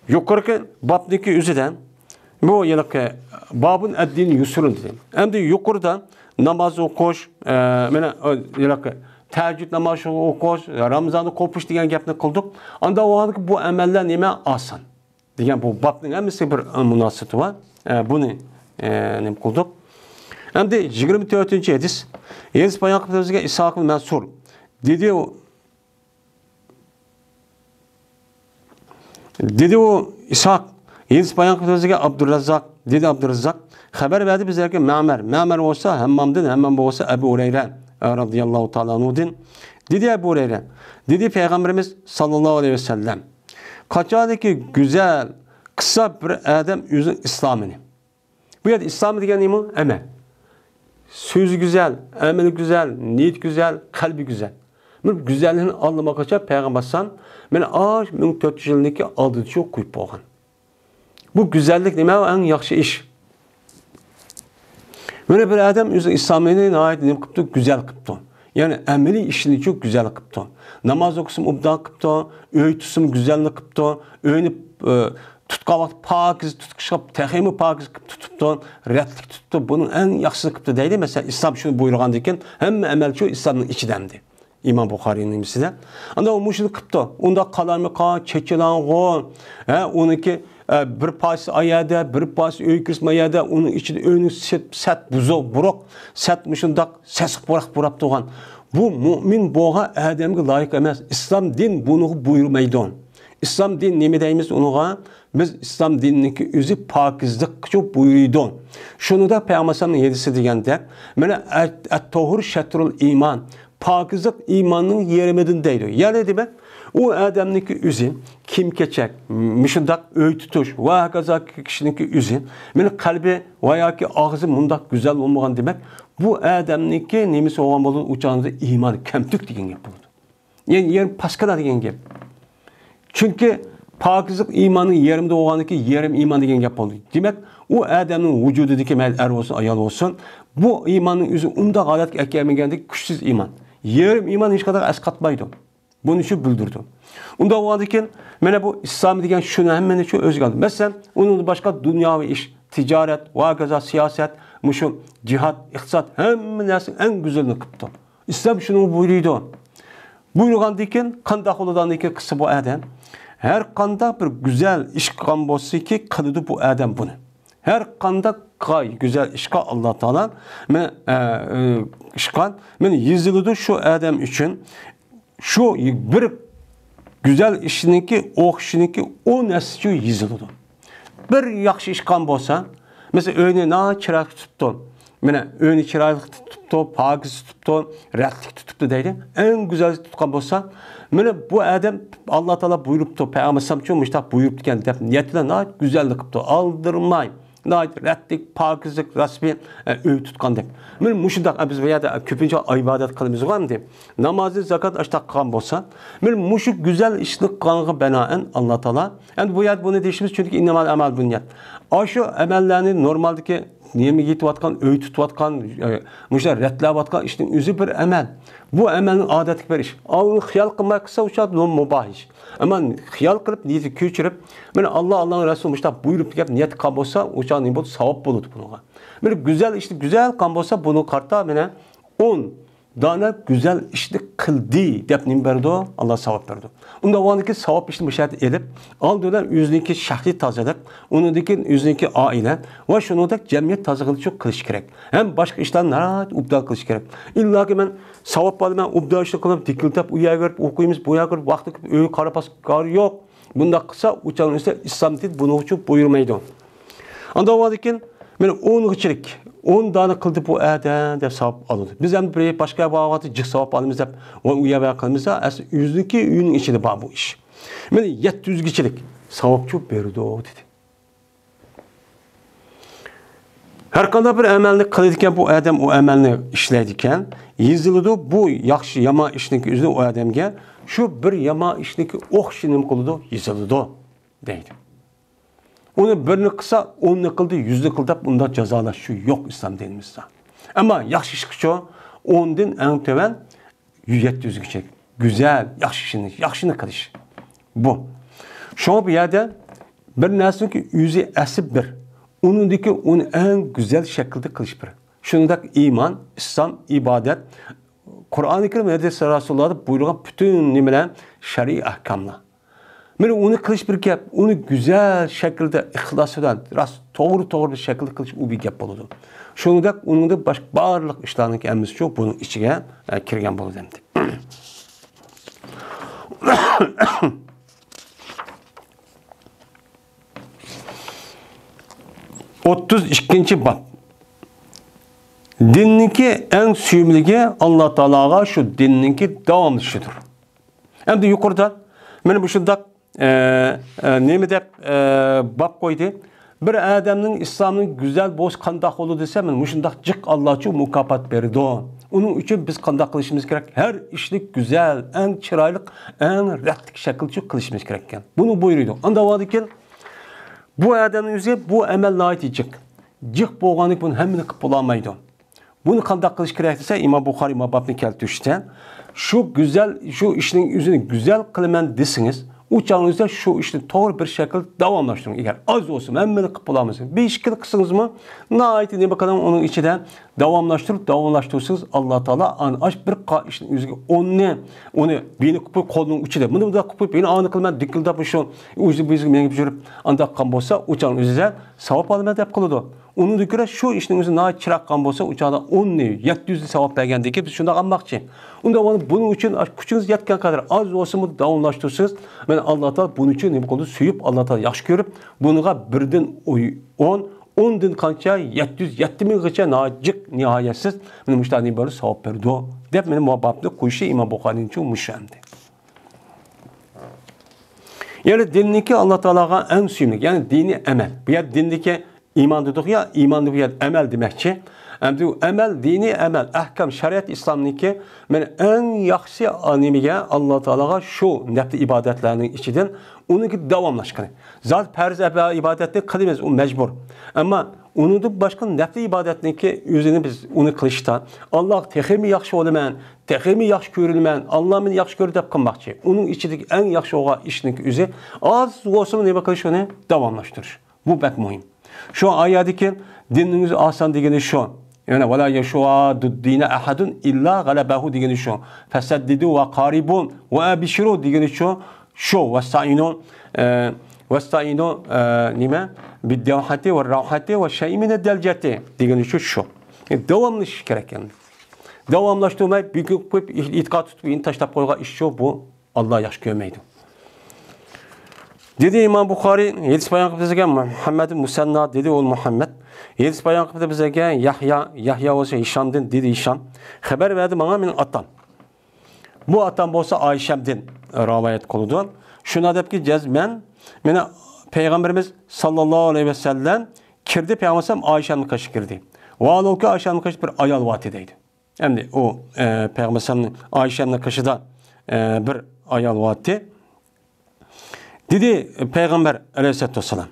yukarıki babdaki üzüden bu yılki babın eddin yusurun dedim. Hem de yukarıda namaz okuş, yılki teheccüd namazı okuş, Ramazan'da kopuş diyen gapni kıldık. Anda o halde bu emeller nime asan. Diyen bu babın hemisi bir münasebeti var. Bunu ne kıldık. Hem de 24. hadis. Hadis bayan kıptırızga İshak-ı Mansur. Dedi o İshak, Yedis bayan kıtırızga Abdurrazzak, dedi Abdurrazzak, haber verdi bizlerke Ma'mer olsa Hammam olsa Ebu Hureyre radıyallahu ta'ala anhudin. Dedi Ebu Hureyre, dedi Peygamberimiz sallallahu aleyhi ve sellem, kaçadaki güzel, kısa bir adam yüzün İslam'ını. Bu yerde İslam degen neymi? Emel. Sözü güzel, emeli güzel, niyet güzel, kalbi güzel. Bu güzelliğini anlamak için Peygamber san, ben 1400 yılındaki aldığı çok koyup boğan. Bu güzellik neyme en yaxşı iş. Böyle bir adam yüzün İslam'ını nahayet ne kıptı? Güzel kıptı. Yani emeli işini çok güzel kıptı. Namaz okusum ubdan kıptı, öğütüsüm güzellik kıptı, öğünü tutqavat pakiz tutqışıp, tehimi pakiz tutuptu, reddlik tutuptu. Bunun en yaxşısı kıptı deydi. Mesela İslam şunu buyurgan deyken, hem emel çoğu İslam'ın içidendi. İmam Bukhari'nin misli. Anda o muşunu kıptı. Onda kalanı çekilen o, onunki bir pas ayada, bir pas öyküsme ayada, onun içinde önü set buzo, buruk, set muşundak, sesik burak doğan. Bu mümin boğa Adem'e layık emez. İslam din bunu buyurmaydı. İslam din ne mi deyimiz onuğa? Biz İslam dinindeki özü pakizlik çok buyuruydu. Şunu da Peygamber'in yedisi degende, mene et-tohur şetrul iman. Pakizlik imanın yerimedin deydi. Yani demek, o adamdaki özü kim keçek, mişindak öğüt tutuş, vahakazaki kişininki özü, mene kalbi veya ki ağzı mundak güzel olmayan demek, bu adamdaki nemisi olan olan uçağınızda iman kemtük degen yapıldı. Yani paskala degen gap. Çünkü pakizlik imanın yerimde olanı ki yerim iman degen yapıldı. Demek, o adamın vücudundaki er olsun, ayal olsun, bu imanın özü unda galat eklemegendeki güçsüz iman. Yerim iman hiç kadar eskatmaydı. Bunu şu bildirdi. Onda o adeken, mene bu İslam degen şunu hemen şu özgü aldı. Mesela onun başka dünya ve iş, ticaret, vakaza, siyaset, muşu, cihat, iktisat, hemen en güzelini kıptı. İslam şunu buyuruyordu. Buyurgan deken, kandak oludan deken kısa bu adam. Her kandak bir güzel iş kan bolsa ki kılıdı bu adam bunu. Her kandak güzel işka Allah Teala men işkan men yazıldı şu adam için şu bir güzel işiniki o işiniki o nesli yazıldı. Bir yaxşı işkan bolsa mesela öğüne na çırak tuttu. Mene öğüne çırak tuttu, pakiz tuttu, reddlik tuttu deydi. En güzel tutkan bolsa mene bu adam Allah Teala buyuruptu. Peygamber sallallahu aleyhi ve sellem buyurup diken niyetiyle na güzellik yaptı. Aldırmay. Rətlik, pakizlik, rasmi öy tutqan deb. Mən muşundaq biz bu yerdə köpüncə ibadet qılımız var deyib. Namazı, zakat açtaq qılğan bolsa, mən muşu güzel işlik qılğanğa bənaən Allah Taala. Endi bu yerdə bunu deyişimiz çünki innamal amal bunyat. Aşu əməllərini normaldakı niyemi yetiyatkan, öy tutuyatkan, muşlar rətləvatkan işin üzü bir əməl. Bu əməlin adətlik bir iş. Onu xiyal qılmaq qısa uçad, o mubah iş. Ama xiyal qılıb, niyeti köçürüb, Allah'ın Resulü muşlar buyurup deyib, niyet qan bolsa, uçad niyet bolsa, savab buludu bununla. Güzel işli, güzel qan bolsa, bunu karta 10 dana güzel işlik kıldı deyip neyim berdi o? Allah savab berdi. Onda o andaki savab işini müşahit edip, aldılar yüzündeki şahsi tazalık, onundaki yüzündeki aile ve şunundaki cemiyet tazılığı çok kılış gerek. Hem başka işler narat ubdal kılış gerek. İlla ki ben savab bağlı ben ubdal işlik kılıp, dikiltep, uyaya görüp, okuyumuz, buya görüp, vakti görüp, öğü karapas yok. Bunda kısa uçağın üstüne İslam değil, bunu için buyurmaydı. Onda o andaki 10 kişilik, 10 tane kıldı bu eden de savab alındı. Biz hem bir başka bağlatı cık savab alımız hep onu uyaya kılımızda aslında yüzdeki ünün içinde var bu iş. 700 kişilik savab çok berdi o dedi. Her kadar bir emelini kılırken bu adam o emelini işlerdiken yazıldı bu yaxşı yama işindeki üzerine o adamga şu bir yama işindeki oxşinim kıldı yazıldı deydi. Onu birini kısa, 10'unu kıldı, 100'ünü kıldı, bunda cezalaşıyor yok İslam dinimizde. Ama yaxşı iş şu, 10'dan en töven 700 kişi. Güzel, yaxşını kılış. Bu. Şu bir yerde bir nesil ki yüzü esip bir. Onundaki onu en güzel şekilde kılış bir. Şundaki iman, İslam, ibadet, Kur'an-ı Kerim ve Resulullah'da buyurulan bütün nimeler şer'i ahkamla. Onu kılış bir gap, onu güzel şekilde ihlasıdan, doğru bir şekilde kılış o bir gap oldu. Şunu onun da başka barlıq işlerinin ki emmiz çok bunun içine kirgen bolu demdi. 32. bab. Dinninki en süyümligi Allah Teala'ga şu dinninki davamlışıdır. Hem de yukarıda ben bu şundak nemi dep bab koydu. Bir adamın İslam'ın güzel boz kandak oldu dese men muşundak cık Allah için mukafat berdi o. Onun için biz kandak kılışımız gerek. Her işlik güzel, en çıraylık, en rehtlik şekilde kılışımız gerekken. Bunu buyuruyordu. Anda vardıkken bu adamın yüzü bu emel layık cık. Cık boğanlık bunu hemini kıpılamaydı. Bunu kandak kılış gerek dese İmam Bukhari İmam Babni keltüşten şu güzel, şu işin yüzünü güzel kılmen desiniz. Uçağınızda şu işte doğru bir şekilde davamlaştırın. Eğer az olsun hemmini kıpılamasın. Bir işkili kısınız mı? Naiti ne bakalım onun içinden davamlaştırırsınız. Allah Teala aç bir işin yüzü onu beni kıpı kolunun içinde. Bunu da kıpı beni anı kılmen dikildi bu şu yüzü bizim yeni bir jürüp anda kan bolsa uçağın yüzüne savap almaya dep kılıdı. Onun göre şu işin yüzü naat çırak kan bolsa uçağda 700 savap bergendeki biz şunda almakçı. Onda bunun için küçüğünüz yetken kadar az olsun mu davamlaştırırsınız. Ben Allah Teala bunun için ne bu konuda suyup Allah Teala yaxşı görüp bununla birden 10'dan kança 700 kaça nacık nihayetsiz benim müştahini böyle savap verdi o. Dep benim muhabbabda kuşu İmam Bukhari'nin çoğu müşahemdi. Yani dindeki Allah Teala'ga en süymük. Yani dini emel. Bu yer dindeki iman dedik ya, iman bu yer emel demekçi. Emel, dini emel, ahkam, şeriat İslam'daki en yaxşı animige Allah Teala'ga şu nefli ibadetlerinin içinden onunki davamlaşkanı. Zat perz ibadetini kılımız, o mecbur. Ama onun da başka nefli ibadetindeki yüzünü biz onu kılışta Allah tehimi yaxşı olman, tehimi yaxşı görülmen, Allah'ın yaxşı görüp dep kılmakçı. Onun içindeki en yaxşı olan işindeki yüzü az olsun ne bakılış onu davamlaştırır. Bu pek mühim. Şu ayattaki dininiz asan degeni şu. Yani وَلَا يَشُوَا دُدِّينَ اَحَدٌ اِلَّا غَلَبَهُ degeni şu. فَسَدِّدُوا وَقَارِبُونَ وَاَبِشِرُوا degeni şu. Şu وَاسْتَعِنُوا nime? بِالدَّوْحَةِ وَالرَّوْحَةِ وَالشَّيْءِ مِنَ الدَّلْجَةِ degeni şu. Devamlı iş gerek yani. Devamlaştırmayıp bir gün koyup itikat tutup intaştap koyga iş şu bu. Allah yaş görmeydi. Dedi İmam Bukhari, Yedis bayan kıpta bizge Muhammed Musanna dedi ol Muhammed. Yedis bayan kıpta bizge Yahya olsa Hişam'den dedi Hişam. Haber verdi bana benim atam. Bu atam olsa Ayşem'den rivayet kılıdı. Şuna deyip ki cezmen, Peygamberimiz sallallahu aleyhi ve sellem kirdi Peygamber Ayşe'nin kaşı kirdi. Valol ki Ayşe'nin kaşı bir ayal vati deydi. Hem o Peygamber Ayşe'nin kaşı da bir ayal vati. Dedi Peygamber Aleyhisselatü Vesselam.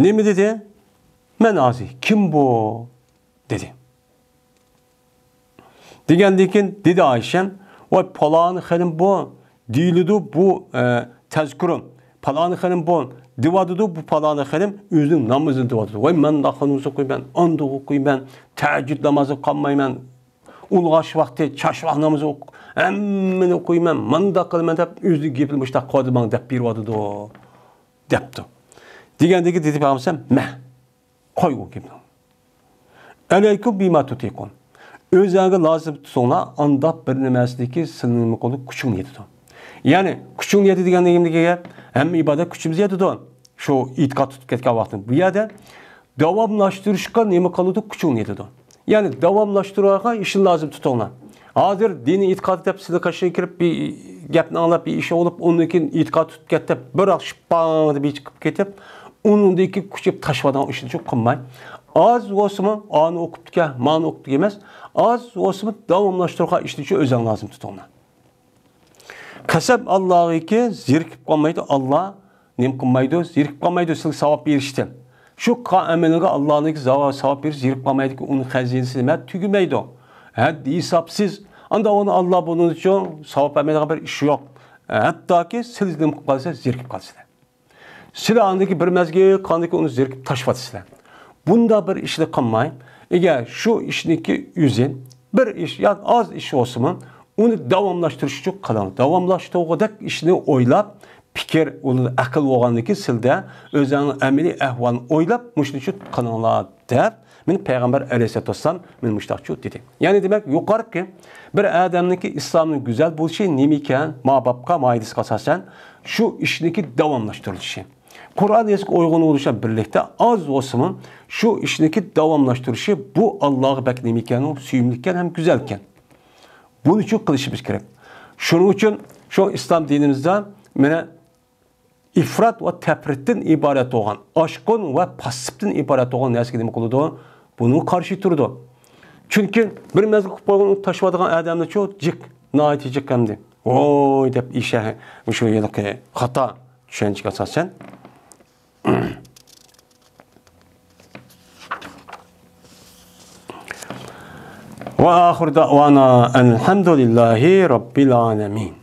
Ne mi dedi? Men azi. Kim bu? Dedi. Degendikin dedi Ayşem. Vay palanı xelim bu. Dilidu bu tezkürüm. Palanı xelim bu. Divadudu bu palanı xelim. Özün namazını divadudu. Vay men daxanuzu koy ben. Andığı koy ben. Teheccüd namazı kalmayı ben. Ulğaş vakti, çaşvaq namazı oku. Emmini koy ben. Manda kılmen dep özü gepilmiş da koduman dep bir vadudu. Depti. Degendiki dedi Peygamber meh. Koy o gibi. Aleyküm bima tutikun. Özəngə lazım tutuna anda bir nəməsidəki sınırlı qolu küçük yetidir. Yani küçük yeti degan neyimdəki hem ibadet küçümüz yetidir. Şu itiqad tutub ketken vaxtın. Bu yerdə davamlaşdırışqa nemi qalıdı küçük yetidir. Yani davamlaşdırışqa işin lazım tutuna. Hazır dini itiqad edip sizə qaşına kirib bir gəpni anlap bir işe olup onunkin itiqad tutub ketib bir şıppanı bir çıkıp ketib onundaki küçük taşvadan işini çok qınmay. Az olsun anı okuttuk ya, manı okuttuk emez. Az olsun davamlaştırıqa işini özen lazım tutuna. Kasab Allah'ı ki zirkip kalmaydı. Allah nem kılmaydı, zirkip kalmaydı. Siz savap verişti. Şu emeline Allah'ın ki savap verir, zirkip kalmaydı ki onun hazinesi demek tügümeydi. Haddi hesapsız. Anda onu Allah bunun için savap emeline bir işi yok. Hatta ki siz nem kalsa zirkip kalsın. Silahındaki bir mezgi kandaki onu zirkip taşvatısın. Bunda bir işle kalmayın. Eğer şu işindeki yüzün bir iş ya az iş olsun onu davamlaştırışı çok kalan. Davamlaştırıcı işini oylap fikir onu akıl oğandaki silde özünün ameli ehvalını oylap müşteri kanallar der. Men Peygamber Aleyhisselatü Vesselam men müştahçı dedi. Yani demek yukarı ki bir adamdaki İslam'ın güzel bu şey nemiken mabapka maidis kasasen şu işindeki davamlaştırılışı. Kur'an eski uygun oluşan birlikte az olsun şu işindeki davamlaştırışı bu Allah'ı beklemeyken o süyümlükken hem güzelken. Bunun için kılışımız gerek. Şunun için şu İslam dinimizde mene ifrat ve tefritten ibaret olan, aşkın ve pasiften ibaret olan eski demek oldu. Bunun karşı durdu. Çünkü bir mezgil kupayını taşımadığın adamda çok cik, naiti cik hemdi. Oy deyip işe şu yılki hata düşüncek asasen. Ve ahir da'vana elhamdülillahi rabbil alemin.